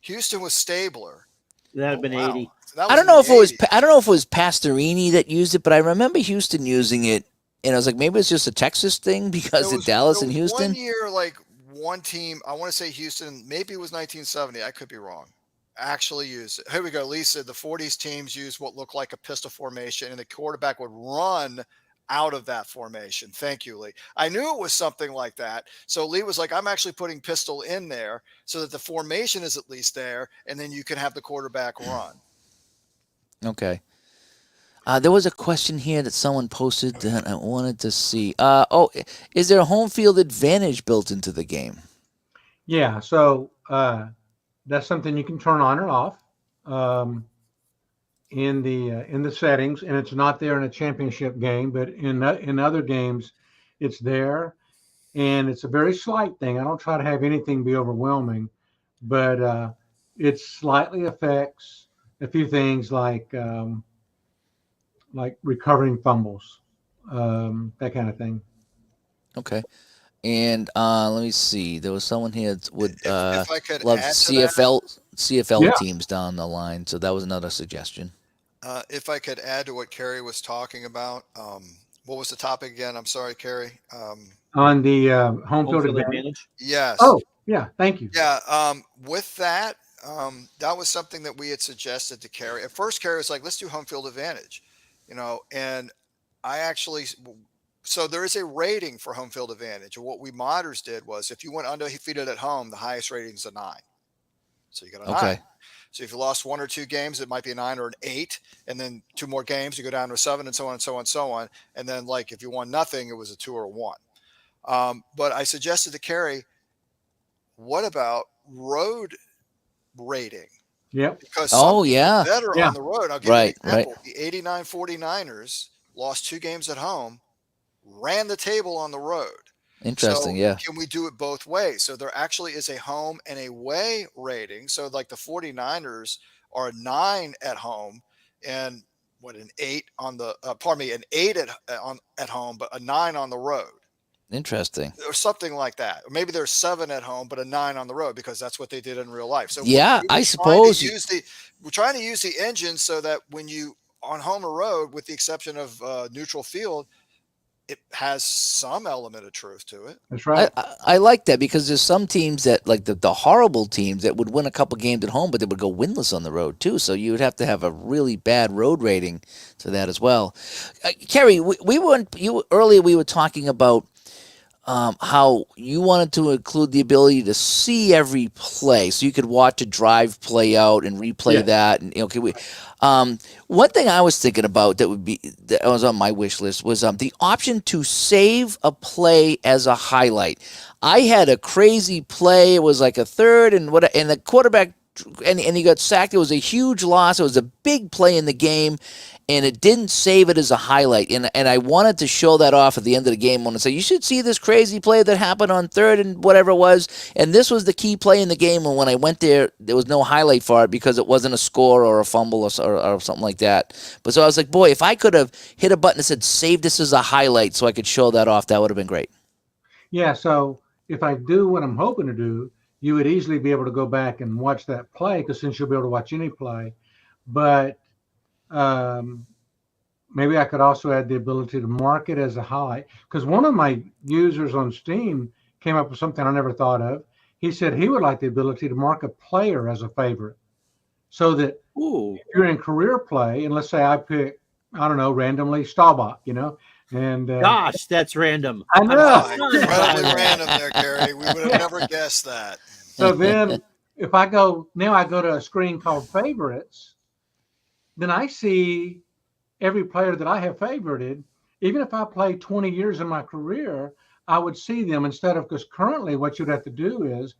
Houston was Stabler. That'd have Oh been wow, 80. so that I was don't in know the if it was 80s. I don't know if it was Pastorini that used it, but I remember Houston using it, and I was like, maybe it's just a Texas thing because of There Dallas and was one Houston. year like one team. I want to say Houston. Maybe it was 1970. I could be wrong. Actually used it. Here we go. Lee said the 40s teams used what looked like a pistol formation, and the quarterback would run out of that formation. Thank you, Lee. I knew it was something like that. So Lee was like, I'm actually putting pistol in there so that the formation is at least there, and then you can have the quarterback run. Okay. There was a question here that someone posted that I wanted to see. Is there a home field advantage built into the game? Yeah, so that's something you can turn on or off um, in the settings, and it's not there in a championship game, but in other games, it's there, and it's a very slight thing. I don't try to have anything be overwhelming, but it slightly affects a few things like recovering fumbles, that kind of thing. Okay. And let me see. There was someone here that would If I could love add to that, CFL Yeah. teams down the line. So that was another suggestion. if I could add to what Kerry was talking about, what was the topic again? I'm sorry, Kerry. On the home Home field field advantage. advantage. Yes. Oh, yeah, thank you. Yeah, with that, that was something that we had suggested to Carrie. At first, Carrie was like, "Let's do home field advantage," and I actually, so there is a rating for home field advantage. And what we modders did was, if you went undefeated at home, the highest rating is a 9. So you got a 9. Okay. So if you lost 1 or 2 games, it might be a 9 or an 8, and then 2 more games, you go down to a 7, and so on and so on and so on. And then, like, if you won nothing, it was a 2 or a 1. But I suggested to Carrie, what about road rating? Yep. Because some Oh people yeah. better Yeah. on the road. I'll give you an Right. Right. example. The 89 49ers lost 2 games at home, ran the table on the road. Interesting. So Yeah. can we do it both ways? So there actually is a home and away rating. So like the 49ers are a 9 at home and what an 8 on the pardon me, an 8 at home, but a 9 on the road. Interesting. Or something like that. Or maybe there's 7 at home, but a 9 on the road because that's what they did in real life. So Yeah. we were I trying to suppose. use we're trying to use the engine so that when you on home or road, with the exception of neutral field, it has some element of truth to it. That's I, right. I like that because there's some teams that like the horrible teams that would win a couple games at home, but they would go winless on the road too. So you would have to have a really bad road rating to that as well. Kerry, we weren't you earlier. We were talking about how you wanted to include the ability to see every play, so you could watch a drive play out and replay Yeah. that. And okay, one thing I was thinking about that was on my wish list was the option to save a play as a highlight. I had a crazy play. It was like a third and the quarterback and he got sacked. It was a huge loss. It was a big play in the game, and it didn't save it as a highlight. And I wanted to show that off at the end of the game when I say, you should see this crazy play that happened on third and whatever it was. And this was the key play in the game. And when I went there was no highlight for it because it wasn't a score or a fumble or something like that. But so I was like, boy, if I could have hit a button that said, save this as a highlight so I could show that off, that would have been great. Yeah. So if I do what I'm hoping to do, you would easily be able to go back and watch that play because since you'll be able to watch any play. But um, maybe I could also add the ability to mark it as a highlight because one of my users on Steam came up with something I never thought of. He said he would like the ability to mark a player as a favorite so that Ooh. if you're in career play, and let's say I pick, I don't know, randomly Staubach, and Gosh, that's random. I know. Oh, incredibly random there, Gary. We would have never guessed that. So then if I go to a screen called favorites, then I see every player that I have favorited. Even if I play 20 years in my career, I would see them instead of, because currently what you'd have to do is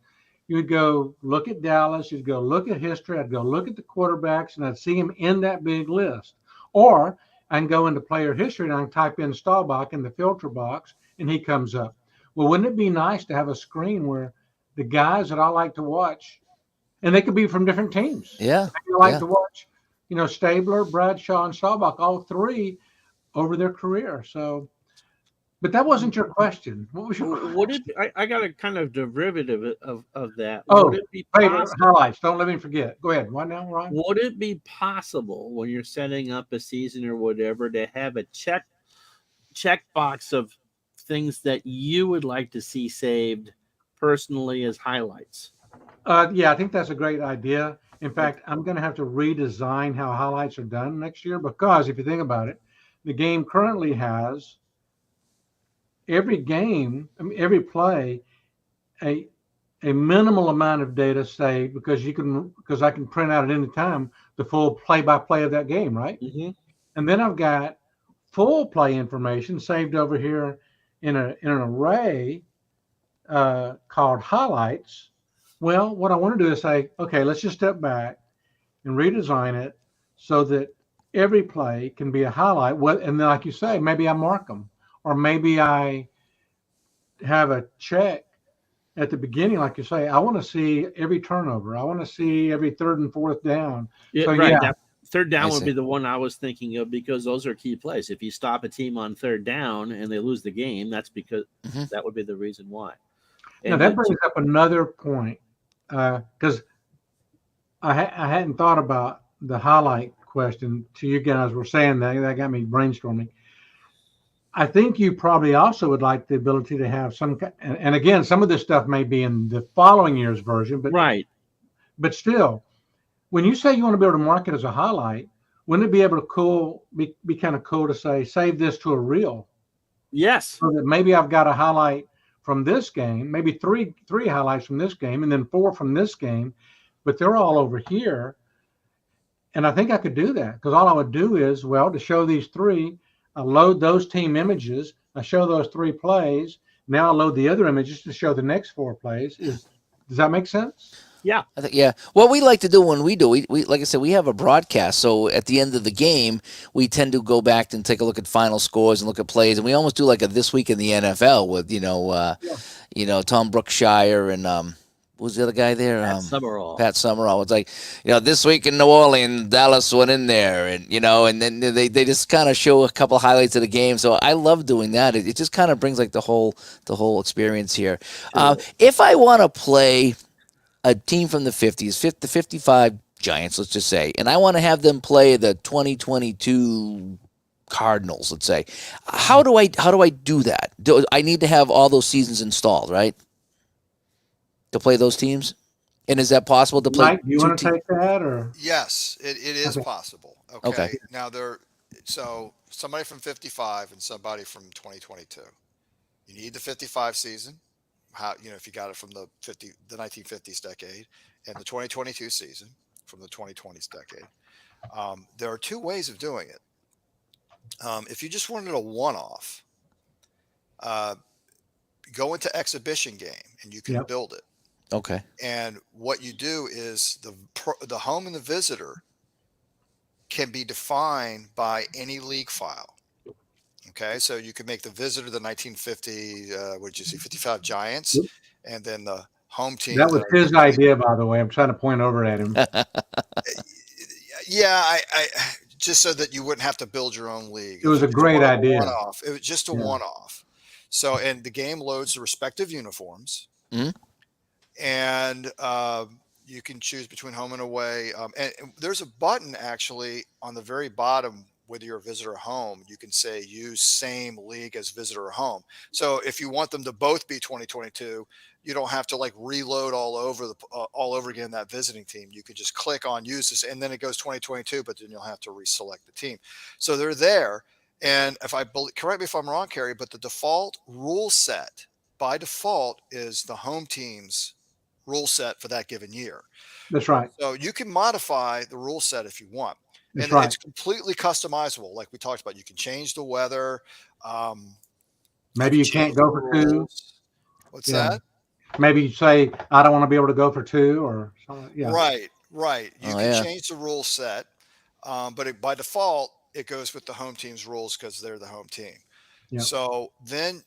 you would go look at Dallas, you'd go look at history, I'd go look at the quarterbacks, and I'd see him in that big list. Or I can go into player history and I can type in Staubach in the filter box and he comes up. Well, wouldn't it be nice to have a screen where the guys that I like to watch, and they could be from different teams. Yeah. I like to watch, Stabler, Bradshaw, and Staubach, all three over their career. So, but that wasn't your question. What was your question? Would it? I got a kind of derivative of that. Oh, Would it be favorite possible? highlights. Don't let me forget. Go ahead. What now, Ryan? Would it be possible when you're setting up a season or whatever to have a check box of things that you would like to see saved personally as highlights? Yeah, I think that's a great idea. In fact, I'm going to have to redesign how highlights are done next year because if you think about it, the game currently has every every play, a minimal amount of data saved because I can print out at any time the full play-by-play of that game, right? Mm-hmm. And then I've got full play information saved over here in an array called highlights. Well, what I want to do is say, okay, let's just step back and redesign it so that every play can be a highlight. And then, like you say, maybe I mark them, or maybe I have a check at the beginning, like you say. I want to see every turnover. I want to see every third and fourth down. Yeah, So right. yeah, That third down I would see. be the one I was thinking of because those are key plays. If you stop a team on third down and they lose the game, that's because Mhm. that would be the reason why. now And that brings up another point because I hadn't thought about the highlight question to you guys were saying that got me brainstorming. I think you probably also would like the ability to have and again, some of this stuff may be in the following year's version, right. but still, when you say you want to be able to mark it as a highlight, wouldn't it be able to be kind of cool to say, save this to a reel? Yes. So that maybe I've got a highlight from this game, maybe three highlights from this game, and then 4 from this game, but they're all over here. And I think I could do that because all I would do is, well, to show these 3, I load those team images, I show those 3 plays. Now I load the other images to show the next 4 plays. Does that make sense? Yeah. I think, yeah. What we like to do when we do, we like I said, we have a broadcast. So at the end of the game, we tend to go back and take a look at final scores and look at plays, and we almost do like a this week in the NFL with Tom Brookshire and what was the other guy there? Summerall. Pat Summerall. It's like, this week in New Orleans, Dallas went in there, and and then they just kind of show a couple highlights of the game. So I love doing that. It just kind of brings like the whole experience here. Sure. If I want to play a team from the 50s, the 55 Giants, let's just say, and I want to have them play the 2022 Cardinals, let's say. How do I do that? I need to have all those seasons installed, right? To play those teams? And is that possible to play? Mike, do you want to take that or? Yes, it is Okay. possible. Okay. Now so somebody from 55 and somebody from 2022. You need the 55 season. If you got it from the 1950s decade, and the 2022 season from the 2020s decade. There are 2 ways of doing it. If you just wanted a one-off, go into exhibition game and you can Yep. build it. Okay. And what you do is the home and the visitor can be defined by any league file. Okay, so you can make the visitor the 1950, what did you see, 55 Giants, and then the home team That was his idea, by the way. I'm trying to point over at him. Yeah, I just so that you wouldn't have to build your own league. It If was you a just great wanted a idea. one-off, it was just a Yeah. one-off. So, and the game loads the respective uniforms, Mhm. and you can choose between home and away. And there's a button actually on the very bottom, whether you're a visitor or home. You can say use same league as visitor or home. So if you want them to both be 2022, you don't have to like reload all over again that visiting team. You could just click on use this, and then it goes 2022. But then you'll have to reselect the team. So they're there. And if correct me if I'm wrong, Kerry, but the default rule set by default is the home team's rule set for that given year. That's right. So you can modify the rule set if you want. That's And right. it's completely customizable. Like we talked about, you can change the weather. You Maybe can you can't change the go for two. rules. What's Yeah. that? Maybe you say, I don't want to be able to go for two or something. Yeah. Right, right. You Oh can yeah. change the rule set, but by default, it goes with the home team's rules because they're the home team. Yeah. So then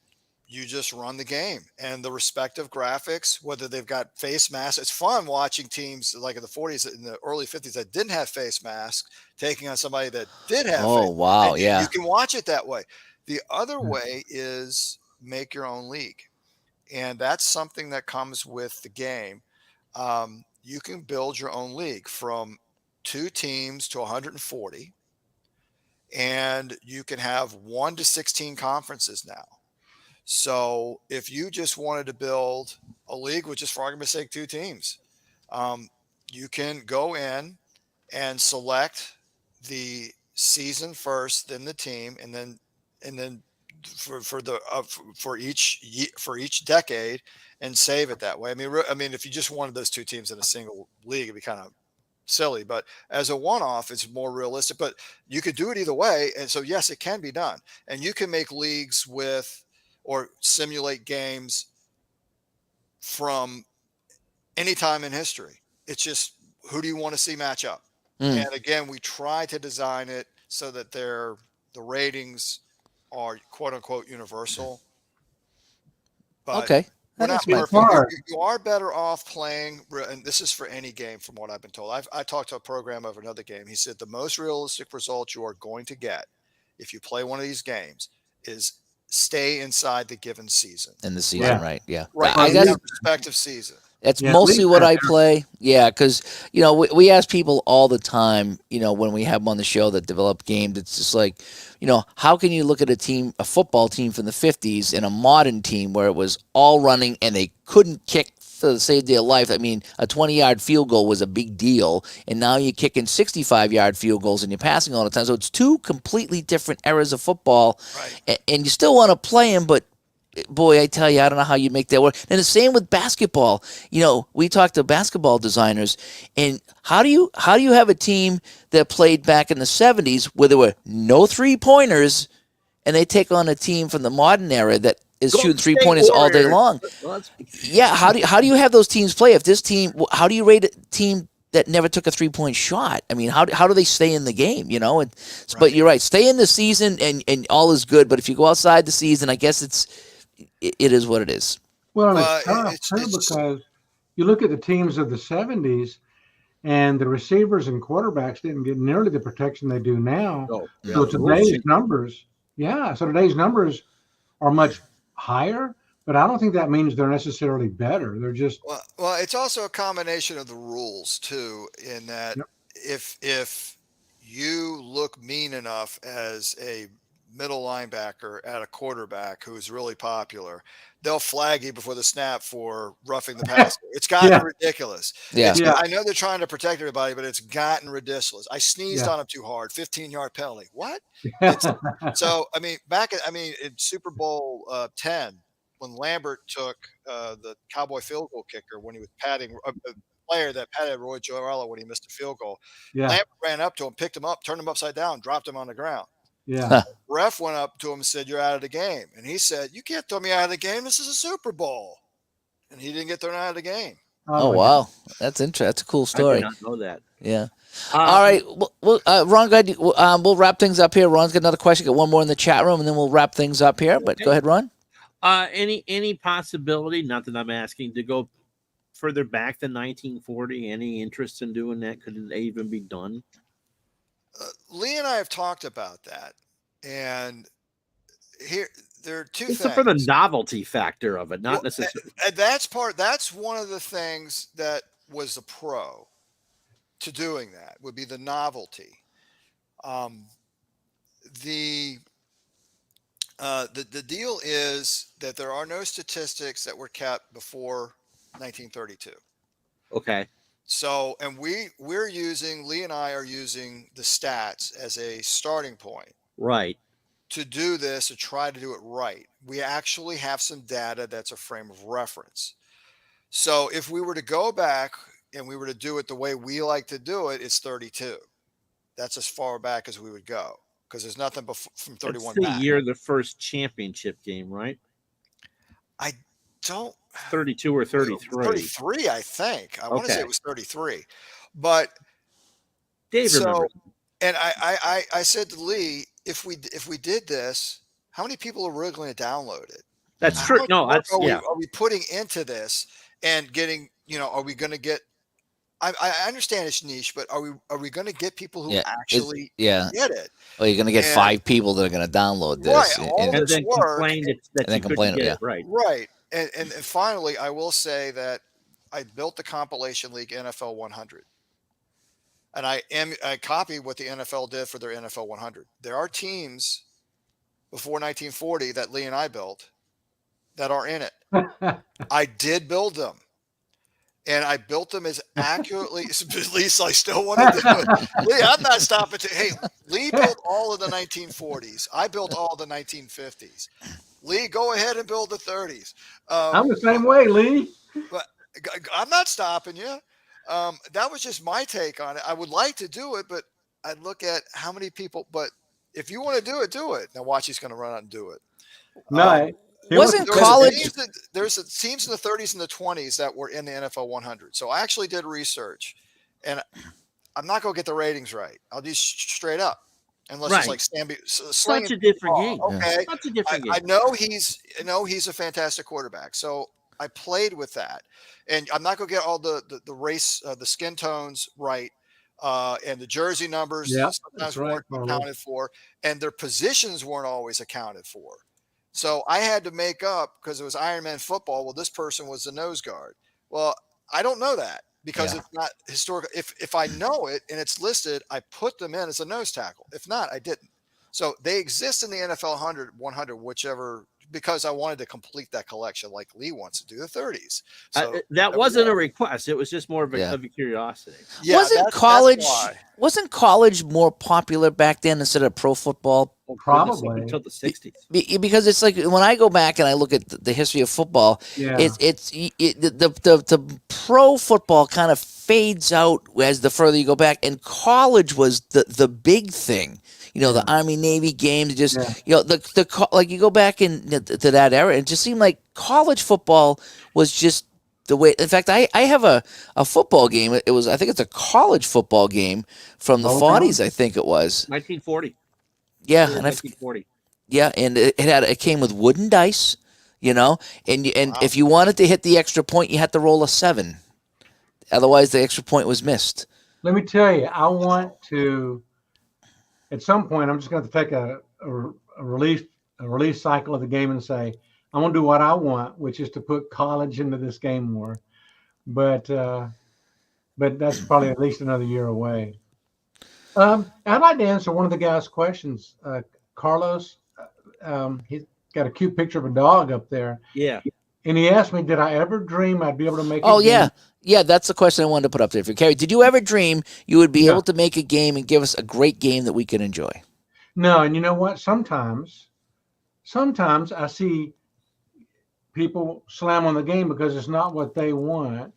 you just run the game and the respective graphics, whether they've got face masks. It's fun watching teams like in the 40s, in the early 50s that didn't have face masks, taking on somebody that did have Oh face. wow. And you Yeah. can watch it that way. The other Yeah. way is make your own league. And that's something that comes with the game. You can build your own league from 2 teams to 140, and you can have 1 to 16 conferences now. So if you just wanted to build a league with just for argument's sake 2 teams, um, you can go in and select the season first, then the team, and then for each decade, and save it that way. I mean, if you just wanted those 2 teams in a single league, it'd be kind of silly. But as a one-off, it's more realistic. But you could do it either way, and so yes, it can be done. And you can make leagues with or simulate games from any time in history. It's just who do you want to see match up? Mm. And again, we try to design it so that the ratings are quote unquote universal, but Okay. we're That not explains. It's perfect. hard. You are better off playing, and this is for any game from what I've been told. I talked to a program of another game. He said the most realistic result you are going to get if you play one of these games is stay inside the given season. In the season, Yeah. right? Yeah. Right. I In guess that respective season. that's Yeah. At mostly least what that. I play. Yeah, because we ask people all the time. When we have them on the show that develop games, it's just like, how can you look at a football team from the '50s, and a modern team where it was all running and they couldn't kick to save their life? I mean, a 20-yard field goal was a big deal, and now you're kicking 65-yard field goals and you're passing all the time. So it's two completely different eras of football, Right. and you still want to play them, but boy, I tell you, I don't know how you make that work. And the same with basketball. We talked to basketball designers, and how do you have a team that played back in the '70s where there were no 3-pointers, and they take on a team from the modern era that is Golden shooting State 3-pointers all day Warriors. long? Let's- Yeah, how do you have those teams play? If this team, how do you rate a team that never took a 3-point shot? I mean, how do they stay in the game? But you're right, stay in the season and all is good. But if you go outside the season, I guess it is what it is. Well, and Well, it's tough too because you look at the teams of the 70s and the receivers and quarterbacks didn't get nearly the protection they do now. Oh, yeah, So the rules today's change. numbers, today's numbers are much higher, but I don't think that means they're necessarily better. They're just, well, it's also a combination of the rules too, in that Yep. if you look mean enough as a middle linebacker at a quarterback who's really popular, they'll flag you before the snap for roughing the passer. It's gotten Yeah. ridiculous. Yeah. Yeah. I know they're trying to protect everybody, but it's gotten ridiculous. I sneezed Yeah. on him too hard, 15-yard penalty. What? yeah, So, I mean, in Super Bowl 10, when Lambert took the Cowboy field goal kicker when he was patting the player that patted Roy Joella when he missed a field goal, Lambert ran up to him, picked him up, turned him upside down, dropped him on the ground. yeah, Ref went up to him and said, "You're out of the game." And he said, "You can't throw me out of the game. This is a Super Bowl." And he didn't get thrown out of the game. Oh, my wow. That's interesting. That's a cool I did story. not know that. Yeah. All right. Ron, go ahead. We'll wrap things up here. Ron's got another question. Got one more in the chat room, and then we'll wrap things up here. But go ahead, Ron. Any possibility, not that I'm asking, to go further back than 1940? Any interest in doing that? Could it even be done? Lee and I have talked about that, and here there are two It's for the things. novelty factor of it, not Well, necessarily. and that's one of the things that was a pro to doing that would be the novelty. Um, the the deal is that there are no statistics that were kept before 1932. Okay. So, and we're using Lee and I are using the stats as a starting point Right. to do this, to try to do it right. We actually have some data that's a frame of reference. So if we were to go back and we were to do it the way we like to do it, it's 32. That's as far back as we would go because there's nothing from 31 That's the back. year of the first championship game, right? I don't 32 or 33. 33, I think. I want to say Okay. it was 33. But Dave so, remembers. and I said to Lee, if we did this, how many people are really going to download it? That's How true. much No, work that's yeah. are we putting into this and getting, are we going to get I understand it's niche, but are we going to get people who actually get it? Well, you're going to get 5 people that are going to download this, right? All And this then work, complain that you couldn't get it right. right? And finally, I will say that I built the compilation league NFL 100, and I copied what the NFL did for their NFL 100. There are teams before 1940 that Lee and I built that are in it. I did build them. And I built them as accurately, at least I still want to do it. Lee, I'm not stopping to, hey, Lee built all of the 1940s. I built all the 1950s. Lee, go ahead and build the 30s. I'm the same way, Lee. But I'm not stopping you. That was just my take on it. I would like to do it, but I look at how many people, but if you want to do it, do it. Now watch, he's going to run out and do it. No, wasn't college. There's teams in the 30s and the 20s that were in the NFL 100. So I actually did research, and I'm not going to get the ratings right. I'll do straight up, unless it's like such a different game. Okay, such a different game. I know he's a fantastic quarterback. So I played with that, and I'm not going to get all the race, the skin tones right. And the jersey numbers sometimes weren't accounted for, and their positions weren't always accounted for. So I had to make up because it was Ironman football. Well, this person was the nose guard. Well, I don't know that because it's not historical. If I know it and it's listed, I put them in as a nose tackle. If not, I didn't. So they exist in the NFL 100, whichever, because I wanted to complete that collection like Lee wants to do the 30s. So that wasn't a request. It was just more of a curiosity. Yeah, wasn't college more popular back then instead of pro football? Probably until the 60s. Because it's like when I go back and I look at the history of football, the pro football kind of fades out as the further you go back, and college was the big thing. The Army Navy games, just like you go back to that era, it just seemed like college football was just the way. In fact, I have a football game. I think it's a college football game from the 40s. I think it was 1940. Yeah, and 1940. Yeah, and it came with wooden dice, and if you wanted to hit the extra point, you had to roll a 7. Otherwise, the extra point was missed. Let me tell you, I want to. At some point, I'm just going to take a release cycle of the game and say, I want to do what I want, which is to put college into this game more. But that's probably at least another year away. I'd like to answer one of the guys' questions. Carlos, he's got a cute picture of a dog up there. Yeah. And he asked me, did I ever dream I'd be able to make a game? Yeah, that's the question I wanted to put up there for Kerry. Did you ever dream you would be able to make a game and give us a great game that we could enjoy? No, and you know what? Sometimes I see people slam on the game because it's not what they want.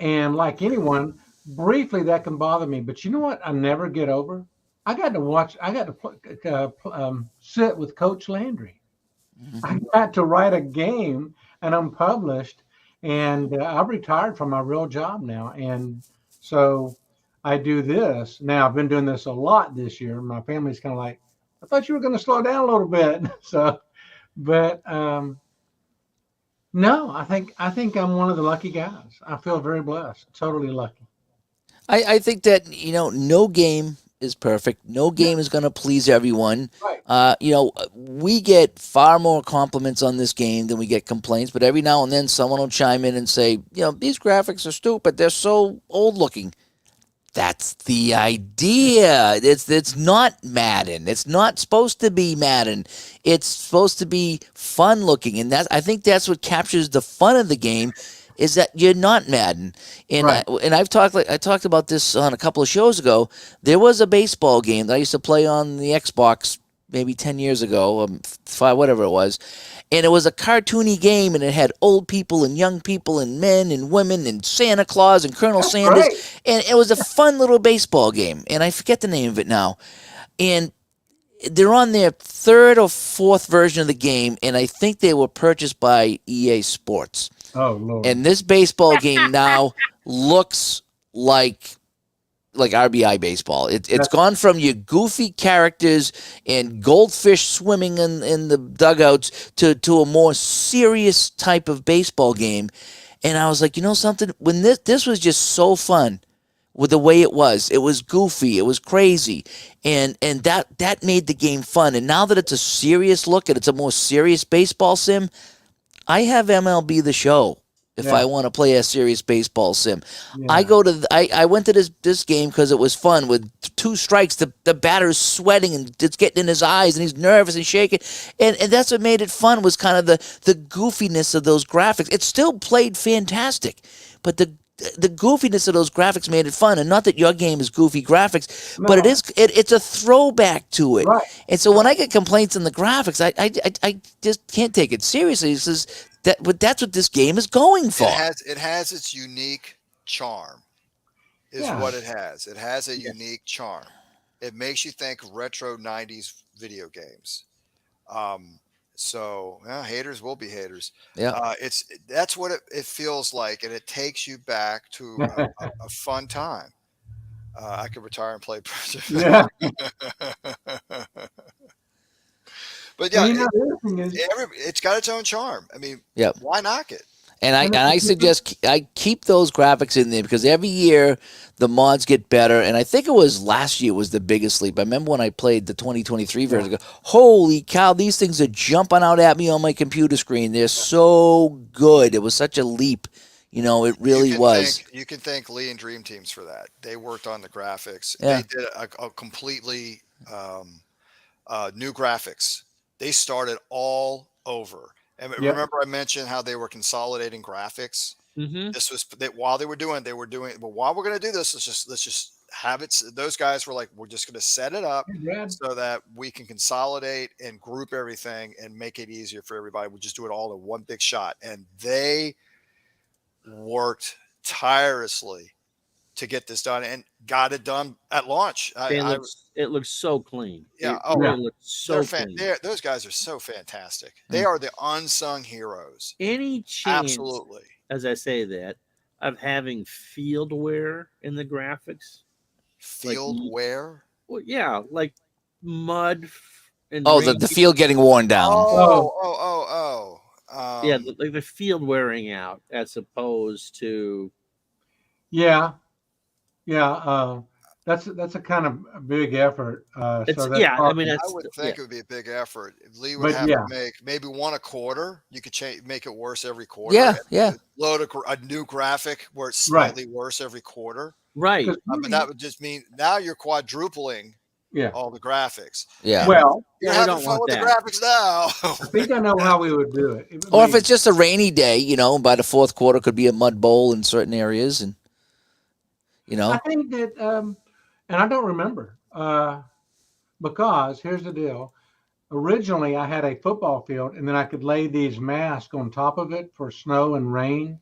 And like anyone, briefly that can bother me. But you know what I never get over? I got to sit with Coach Landry. I got to write a game and I'm published. and I've retired from my real job now, and so I do this now. I've been doing this a lot this year. My family's kind of like, I thought you were going to slow down a little bit. So, but no, I think I'm one of the lucky guys. I feel very blessed, totally lucky. I think that no game is perfect. No Yeah, game is going to please everyone. right, We get far more compliments on this game than we get complaints. But every now and then, someone will chime in and say, these graphics are stupid. They're so old looking. That's the idea. It's not Madden. It's not supposed to be Madden. It's supposed to be fun looking, and I think that's what captures the fun of the game, is that you're not Madden. And right. I talked about this on a couple of shows ago. There was a baseball game that I used to play on the Xbox maybe 10 years ago, five, whatever it was, and it was a cartoony game, and it had old people and young people and men and women and Santa Claus and Colonel That's Sanders, great. and it was a fun little baseball game, and I forget the name of it now. And they're on their third or fourth version of the game, and I think they were purchased by EA Sports. Oh Lord. And this baseball game now looks like RBI baseball. It's gone from your goofy characters and goldfish swimming in the dugouts to a more serious type of baseball game. And I was like, something? When this was just so fun with the way it was goofy, it was crazy, and that made the game fun. And now that it's a serious look and it's a more serious baseball sim, I have MLB The Show if Yeah, I want to play a serious baseball sim. yeah, I went to this game because it was fun. With two strikes, the batter's sweating and it's getting in his eyes and he's nervous and shaking, and that's what made it fun, was kind of the goofiness of those graphics. It still played fantastic, but the goofiness of those graphics made it fun. And not that your game is goofy graphics, but no, it's a throwback to it. right, And so when right. I get complaints on the graphics, I just can't take it seriously. But that's what this game is going It for. has its unique charm, is Yeah, what it has. It has a yeah, unique charm. It makes you think retro '90s video games. Um, so haters will be haters. Yeah. That's what it feels like, and it takes you back to a fun time. I could retire and play. yeah. But And yeah, the other thing is, it's got its own charm. I mean, Yeah. why knock it? And and I suggest I keep those graphics in there, because every year the mods get better. And I think it was last year was the biggest leap. I remember when I played the 2023 version. I go, holy cow! These things are jumping out at me on my computer screen. They're so good. It was such a leap. It really was. You can thank Lee and Dream Teams for that. They worked on the graphics. They Yeah. did a completely new graphics. They started all over. And yep, remember, I mentioned how they were consolidating graphics. Mm-hmm. This was that while they were doing. But while we're going to do this, let's just have it. Those guys were like, we're just going to set it up hey, Brad. so that we can consolidate and group everything and make it easier for everybody. We just do it all in one big shot, and they worked tirelessly to get this done and got it done at launch. It looks so clean. Yeah. It Oh, Yeah. really looks so clean. those guys are so fantastic. They Mm. are the unsung heroes. Any chance, Absolutely. as I say that, of having field wear in the graphics? Field wear. Well, yeah, like mud and Oh, rain. the field getting worn down. Yeah, Um, like the field wearing out, as opposed to Yeah, yeah. That's a kind of big effort. it's So that's yeah. I part. mean, I that's would yeah, think it would be a big effort. Lee would But have to yeah, make maybe one a quarter. You could make it worse every quarter. Yeah, And yeah. load a new graphic where it's right. slightly worse every quarter. right. 'Cause But that would just mean now you're quadrupling yeah. all the graphics. Yeah. Well, You're Yeah, we having don't fun want with the that. graphics now. I think I know how we would do it. It would Or if be- it's just a rainy day, by the fourth quarter could be a mud bowl in certain areas, and I think that, and I don't remember, because here's the deal. Originally, I had a football field, and then I could lay these masks on top of it for snow and rain.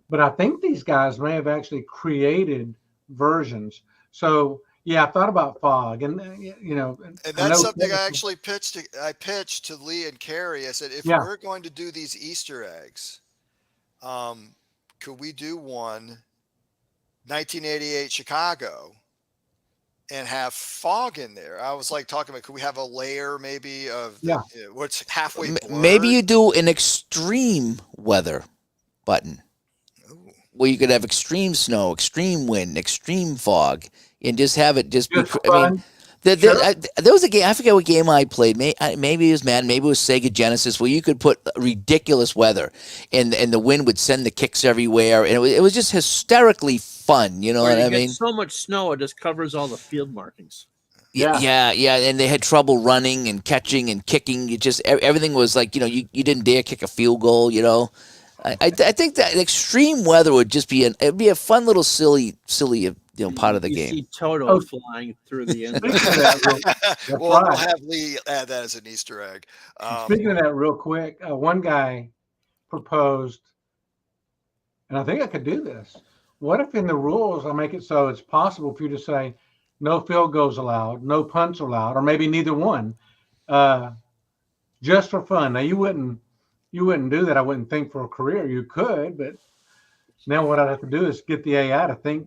But I think these guys may have actually created versions. So yeah, I thought about fog, and And I that's know. something I actually pitched to Lee and Carrie. I said, if Yeah, we're going to do these Easter eggs, Could we do one 1988 Chicago and have fog in there? I was like talking about, could we have a layer maybe of the Yeah. what's halfway Maybe blurred? you do an extreme weather button Ooh. where you could have extreme snow, extreme wind, extreme fog, and just have it just be. Just for I mean, fun. Sure. there was a game. I forget what game I played. Maybe it was Madden. Maybe it was Sega Genesis, where you could put ridiculous weather, and the wind would send the kicks everywhere, and it was just hysterically fun. You know Where what you I get mean? so much snow, it just covers all the field markings. Yeah. Yeah, and they had trouble running and catching and kicking. You just everything was like you didn't dare kick a field goal. I think that extreme weather would just be it'd be a fun little silly part of the You game. see Toto Oh. flying through the end. Speaking of that, that's We'll right. have Lee add that as an Easter egg. Speaking of that, real quick, one guy proposed, and I think I could do this. What if in the rules I make it so it's possible for you to say no field goals allowed, no punts allowed, or maybe neither one, uh, just for fun? Now you wouldn't do that. I wouldn't think for a career. You could, but now what I'd have to do is get the AI to think,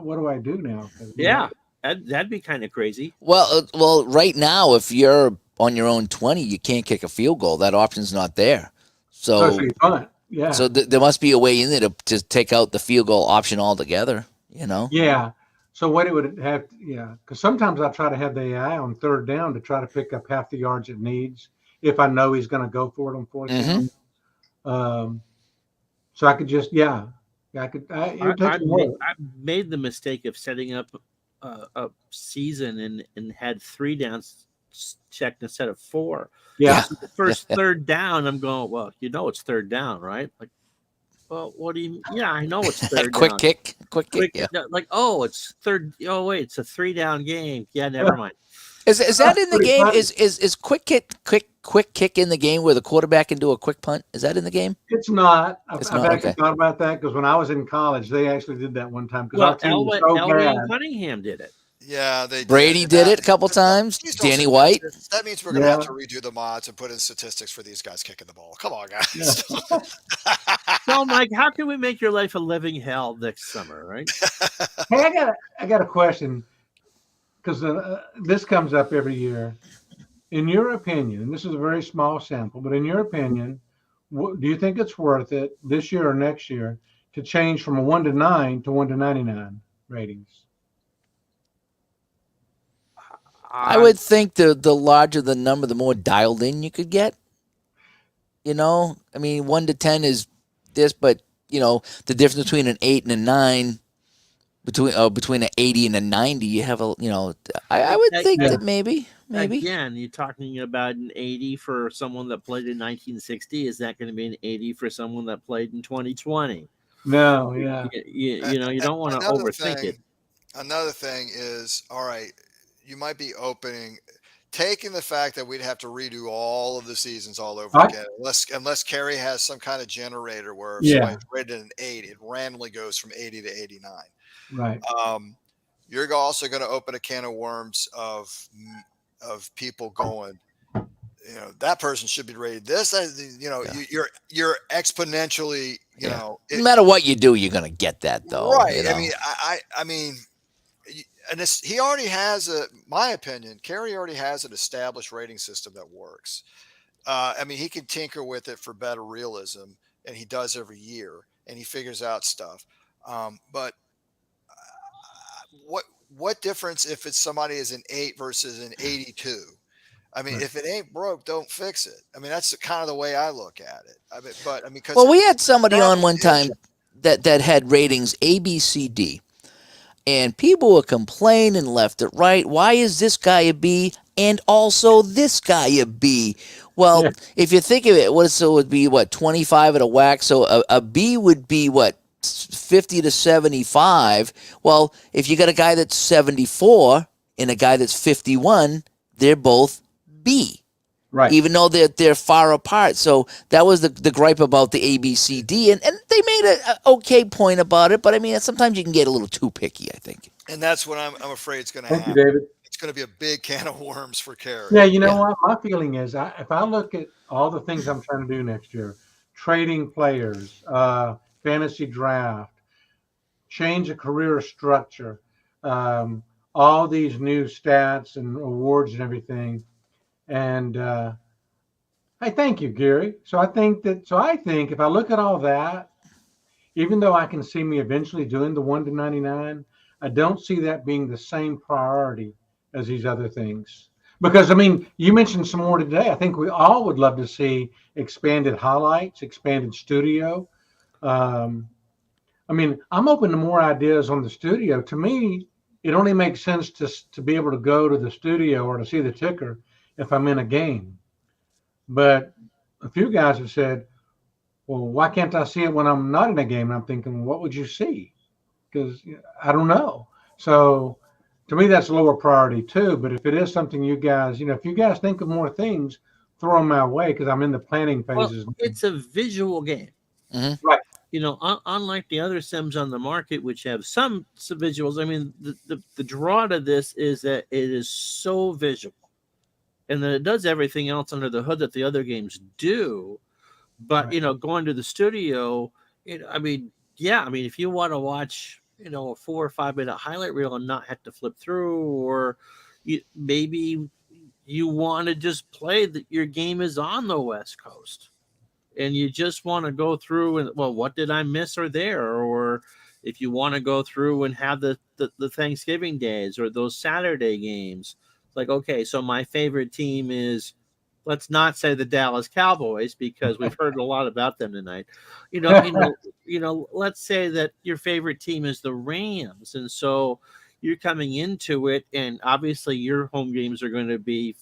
what do I do now? Yeah, that'd be kind of crazy. Well, right now, if you're on your own 20, you can't kick a field goal. That option's not there. So So, you punt. Yeah. so there must be a way in there to take out the field goal option altogether. Yeah. So what it would have, yeah, because sometimes I try to have the AI on third down to try to pick up half the yards it needs if I know he's going to go for it on fourth down. So I could just, yeah, I could. It would take some work. I made the mistake of setting up a season and had 3 downs checked instead of 4. Yeah. So the first third down, I'm going, well, it's third down, right? Like, well, what do you? Yeah, I know it's third quick down. kick. Yeah. Like, oh, it's third. Oh, wait, it's a 3 down game. Yeah, never mind. Is that in the pretty game? funny. Is quick kick in the game where the quarterback can do a quick punt? Is that in the game? It's not. It's I've not, actually okay. thought about that because when I was in college, they actually did that one time because Well, our team was so Elway bad. and Cunningham did it. Yeah, they Brady did it a couple times. Please don't Danny say White. that. That means we're going to Yeah. have to redo the mods and put in statistics for these guys kicking the ball. Come on, guys. So, Mike, how can we make your life a living hell next summer, right? Hey, I got a question because this comes up every year. In your opinion, and this is a very small sample, but in your opinion, do you think it's worth it this year or next year to change from a 1 to 9 to 1 to 99 ratings? I would think the larger the number, the more dialed in you could get. I mean, 1 to 10 is this, but the difference between an 8 and a 9, between an 80 and a 90, you have I would think that maybe. Again, you're talking about an 80 for someone that played in 1960. Is that going to be an 80 for someone that played in 2020? No, yeah. You don't want to overthink it. Another thing is, all right, you might be taking the fact that we'd have to redo all of the seasons all over again, unless Kerry has some kind of generator where if somebody's rated an 8, it randomly goes from 80 to 89. Right. You're also going to open a can of worms of people going, that person should be rated this. You're exponentially, no matter what you do, you're going to get that though. Right. I mean, and he already has my opinion, Kerry already has an established rating system that works. I mean, he can tinker with it for better realism, and he does every year, and he figures out stuff. But what difference if it's somebody is an 8 versus an 82? I mean, if it ain't broke, don't fix it. I mean, that's kind of the way I look at it. Because we had somebody on one time that had ratings A, B, C, D, and people were complaining left and right. Why is this guy a B and also this guy a B? Well, if you think of it, it would be 25 at a whack. So a B would be 50 to 75. Well, if you got a guy that's 74 and a guy that's 51, they're both B. Right. Even though they're far apart. So that was the gripe about the ABCD, and they made an okay point about it. But I mean, sometimes you can get a little too picky, I think. And that's what I'm afraid is going to happen. Thank you, David. It's going to be a big can of worms for Kerry. Yeah, what? My feeling is if I look at all the things I'm trying to do next year, trading players, fantasy draft, change of career structure, all these new stats and awards and everything. And hey, thank you, Gary. So I think if I look at all that, even though I can see me eventually doing the 1 to 99, I don't see that being the same priority as these other things. Because I mean, you mentioned some more today. I think we all would love to see expanded highlights, expanded studio. Um, I mean, I'm open to more ideas on the studio. To me, it only makes sense to be able to go to the studio or to see the ticker if I'm in a game. But a few guys have said, well, why can't I see it when I'm not in a game? And I'm thinking, what would you see? Because I don't know. So to me, that's a lower priority too. But if it is something you guys, if you guys think of more things, throw them my way because I'm in the planning phases. Well, it's a visual game. Mm-hmm. Right. Unlike the other sims on the market, which have some visuals, I mean, the draw to this is that it is so visual and that it does everything else under the hood that the other games do. But, Right. Going to the studio, I mean, if you want to watch, a 4 or 5 minute highlight reel and not have to flip through, or maybe you want to just play that your game is on the West Coast and you just want to go through and, well, what did I miss or there? Or if you want to go through and have the Thanksgiving days or those Saturday games, like, okay, so my favorite team is, let's not say the Dallas Cowboys because we've heard a lot about them tonight. Let's say that your favorite team is the Rams. And so you're coming into it and obviously your home games are going to be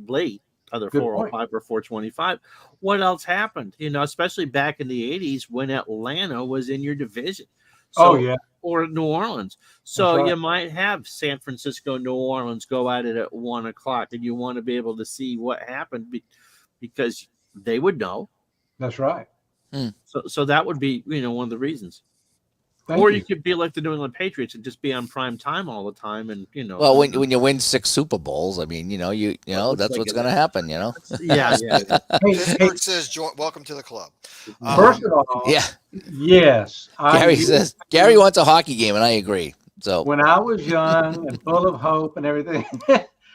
late, either 4:05 or 4:25. What else happened? Especially back in the 80s when Atlanta was in your division. So, Oh yeah. Or New Orleans. So right. you might have San Francisco, New Orleans go at it at 1:00, and you want to be able to see what happened because they would know. That's right. So that would be one of the reasons. Thank Or you. you could be like the New England Patriots and just be on prime time all the time, and Well, when you win 6 Super Bowls, I mean, that's what's going to happen. Yeah. Pittsburgh says, "Welcome to the club." First of all, Yeah. Yes. Gary wants a hockey game, and I agree. So when I was young and full of hope and everything,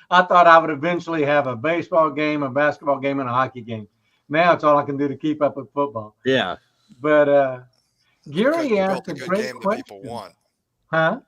I thought I would eventually have a baseball game, a basketball game, and a hockey game. Now it's all I can do to keep up with football. Yeah. But Gary asked a a good great game question. that people want. Huh?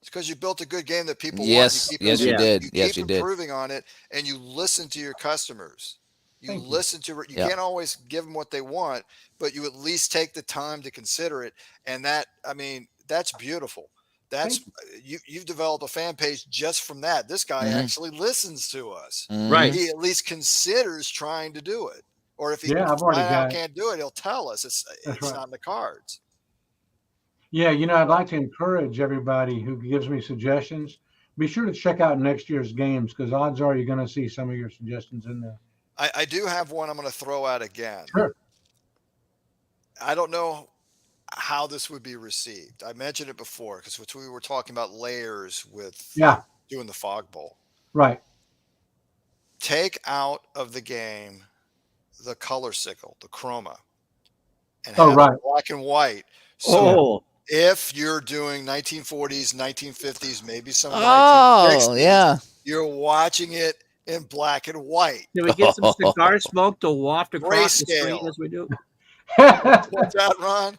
It's because you built a good game that people yes, want. yes, you did. You keep keep improving on it, and you listen to your customers. You listen to. You can't always give them what they want, but you at least take the time to consider it. And that, I mean, that's beautiful. That's you've developed a fan page just from that. This guy actually listens to us. Right. He at least considers trying to do it. Or if he I've already can't do it, he'll tell us it's not in the cards. Yeah, I'd like to encourage everybody who gives me suggestions. Be sure to check out next year's games because odds are you're going to see some of your suggestions in there. I do have one I'm going to throw out again. Sure. I don't know how this would be received. I mentioned it before because we were talking about layers with doing the fog bowl. Right. Take out of the game the color signal, the chroma, and have black and white. So if you're doing 1940s, 1950s, maybe some 1960s, you're watching it in black and white. Can we get some cigar smoke to waft across the screen as we do? What's that, Ron?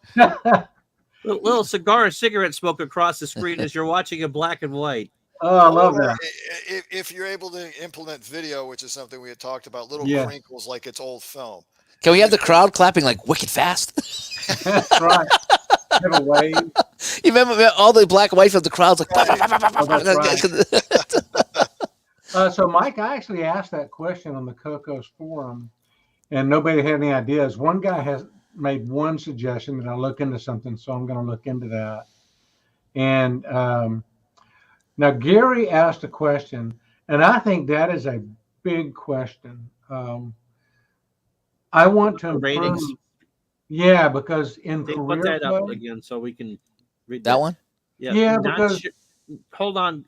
Little cigarette smoke across the screen as you're watching it black and white. Oh, I love that. If you're able to implement video, which is something we had talked about, little crinkles like it's old film. Can we have the crowd clapping like wicked fast? That's right. Have a wave. You remember all the black and white films, the crowd's like. So, Mike, I actually asked that question on the Cocos forum, and nobody had any ideas. One guy has made one suggestion that I look into something, so I'm going to look into that. And now Gary asked a question, and I think that is a big question. I want to improve, ratings. Because in career put that play, up again so we can read that one. Yeah, because hold on.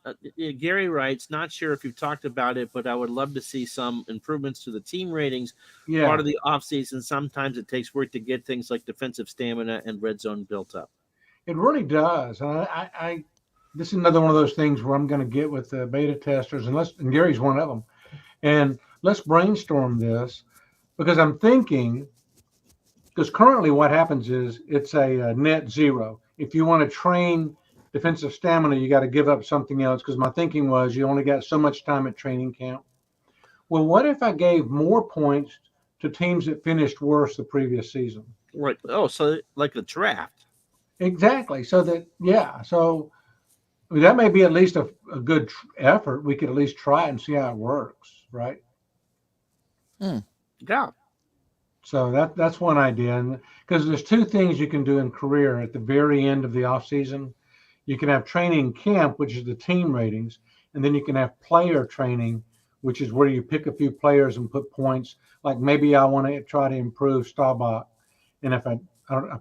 Gary writes, not sure if you've talked about it, but I would love to see some improvements to the team ratings. Part Yeah, of the offseason, sometimes it takes work to get things like defensive stamina and red zone built up. it really does. And this is another one of those things where I'm going to get with the beta testers, and Gary's one of them, and let's brainstorm this because I'm thinking, because currently what happens is it's a net zero. If you want to train defensive stamina, you got to give up something else. Because my thinking was you only got so much time at training camp. Well, what if I gave more points to teams that finished worse the previous season? Right. Oh, so like the draft. Exactly. So that, yeah. So that may be at least a good effort. We could at least try it and see how it works, right? Yeah. So that's one idea. And because there's two things you can do in career at the very end of the off season. You can have training camp, which is the team ratings, and then you can have player training, which is where you pick a few players and put points. Like maybe I want to try to improve Staubach, and if I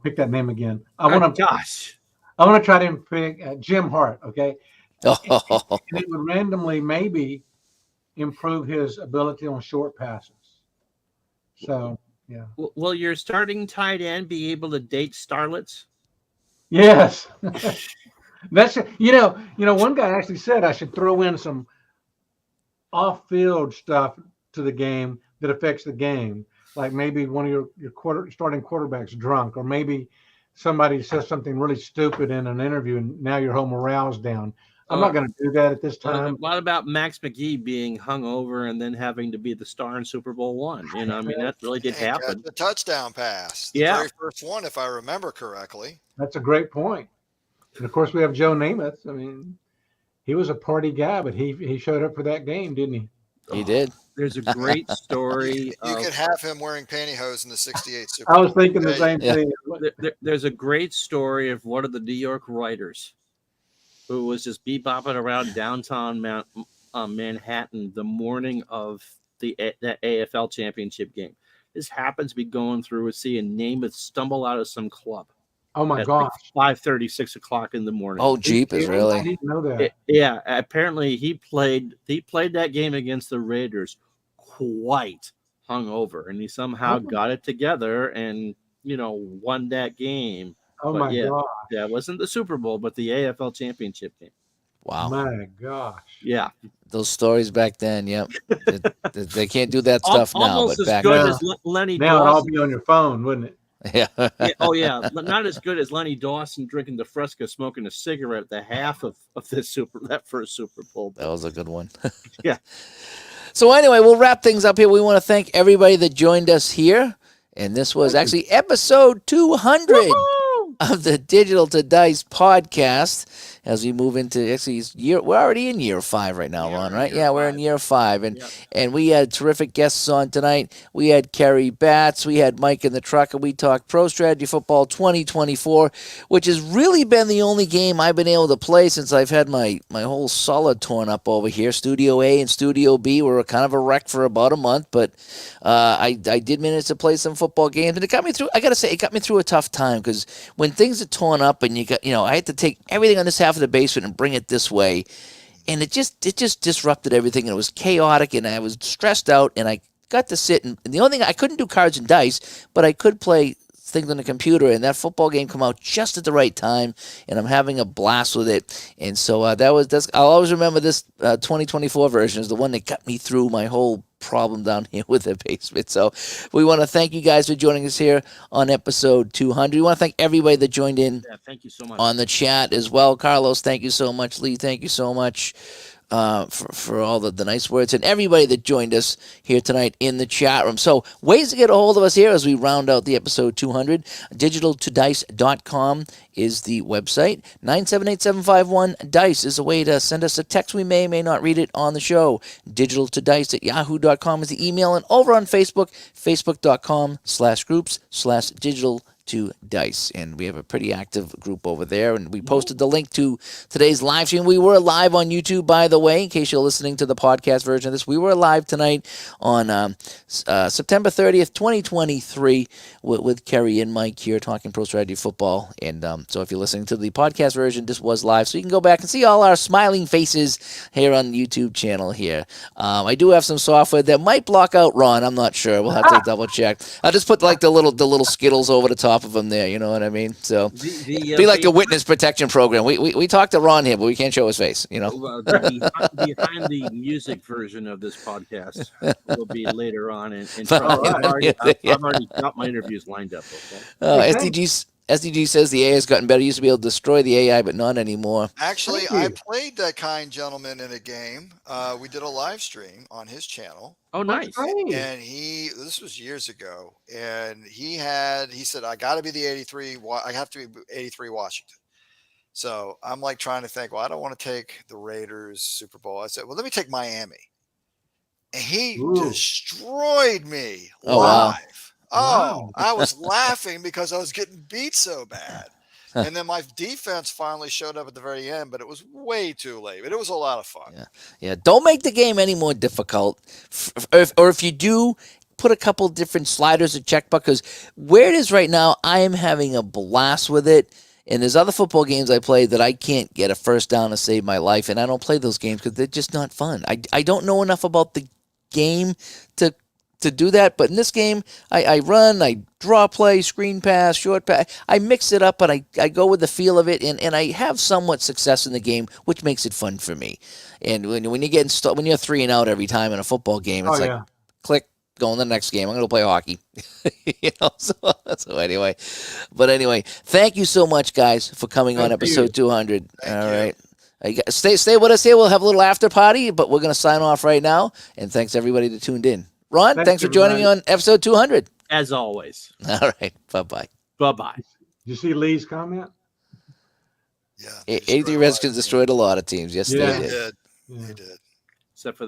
pick that name again, I want to try to pick Jim Hart, okay? And it would randomly maybe improve his ability on short passes. So yeah. Will your starting tight end be able to date starlets? Yes. That's one guy actually said I should throw in some off-field stuff to the game that affects the game, like maybe one of your starting quarterbacks drunk, or maybe somebody says something really stupid in an interview and now your whole morale's down. I'm not going to do that at this time. What about Max McGee being hung over and then having to be the star in Super Bowl I? I mean, that really did happen. The touchdown pass, the very first one, if I remember correctly. That's a great point. And of course, we have Joe Namath. I mean, he was a party guy, but he showed up for that game, didn't he? He did. There's a great story. You could have him wearing pantyhose in the '68 Super Bowl. I was thinking the same thing. There's a great story of one of the New York writers who was just bebopping around downtown Manhattan the morning of that AFL championship game. This happens to be going through and seeing Namath stumble out of some club. Oh my gosh! 5:30, 6 o'clock in the morning. Oh, Jeepers, really? I didn't know that. Yeah, apparently he played that game against the Raiders quite hungover, and he somehow got it together and won that game. Oh my gosh! That wasn't the Super Bowl, but the AFL championship game. Wow! My gosh! Yeah, those stories back then. Yep, they can't do that stuff now. Almost but as back good then, as Lenny. Now Dawson. it'd all be on your phone, wouldn't it? Yeah. Oh yeah, not as good as Lenny Dawson drinking the Fresca, smoking a cigarette at the half of that first Super Bowl. That was a good one. Yeah. So anyway, we'll wrap things up here. We want to thank everybody that joined us here, and this was actually episode 200 of the Digital to Dice podcast. As we move into we're already in year 5 right now, Ron, right? Yeah, we're in year 5, and we had terrific guests on tonight. We had Kerry Batts, we had Mike in the truck, and we talked Pro Strategy Football 2024, which has really been the only game I've been able to play since I've had my whole solid torn up over here. Studio A and Studio B were kind of a wreck for about a month, but I did manage to play some football games, and it got me through. I got to say, it got me through a tough time because when things are torn up and I had to take everything on this half of the basement and bring it this way, and it just disrupted everything, and it was chaotic, and I was stressed out, and I got to sit and the only thing I couldn't do cards and dice, but I could play things on the computer, and that football game come out just at the right time, and I'm having a blast with it. And so I'll always remember this 2024 version is the one that got me through my whole problem down here with the basement. So we want to thank you guys for joining us here on episode 200. We want to thank everybody that joined in. Yeah, thank you so much on the chat as well. Carlos, thank you so much. Lee, thank you so much for all the nice words, and everybody that joined us here tonight in the chat room. So ways to get a hold of us here as we round out the episode 200. Digitaltodice.com is the website. 978-751-DICE is a way to send us a text. We may not read it on the show. Digitaltodice@yahoo.com is the email, and over on Facebook, facebook.com/groups/digital to Dice, and we have a pretty active group over there, and we posted the link to today's live stream. We were live on YouTube, by the way, in case you're listening to the podcast version of this. We were live tonight on September 30th, 2023 with Kerry and Mike here talking Pro Strategy Football, and so if you're listening to the podcast version, this was live, so you can go back and see all our smiling faces here on the YouTube channel here. I do have some software that might block out Ron. I'm not sure. We'll have to double check. I'll just put like the little Skittles over the top of them there. You know what I mean? So be like a witness protection program. We talked to Ron here, but we can't show his face. You know. Behind the music version of this podcast will be later on, and I've already got my interviews lined up. Okay. SDG says the AI has gotten better. Used to be able to destroy the AI, but not anymore. Actually, I played that kind gentleman in a game. We did a live stream on his channel. Oh, nice. And this was years ago, and he said, I got to be the 83. I have to be 83 Washington. So I'm like trying to think, well, I don't want to take the Raiders Super Bowl. I said, well, let me take Miami. And he destroyed me live. Wow. Oh, I was laughing because I was getting beat so bad. And then my defense finally showed up at the very end, but it was way too late. But it was a lot of fun. Yeah. Don't make the game any more difficult. Or if you do, put a couple different sliders or checkbook, because where it is right now, I am having a blast with it. And there's other football games I play that I can't get a first down to save my life, and I don't play those games because they're just not fun. I don't know enough about the game to do that, but in this game, I run, I draw play, screen pass, short pass. I mix it up, but I go with the feel of it, and I have somewhat success in the game, which makes it fun for me. And when you get when you're 3 and out every time in a football game, it's click, go on the next game. I'm going to play hockey. So anyway, thank you so much, guys, for coming on episode 200. All right. Stay with us here. We'll have a little after party, but we're going to sign off right now. And thanks everybody that tuned in. Ron, thanks for joining me on episode 200. As always. All right. Bye-bye. Bye-bye. Did you see Lee's comment? Yeah. 83 Redskins destroyed a lot of teams. Yes, they did. They did.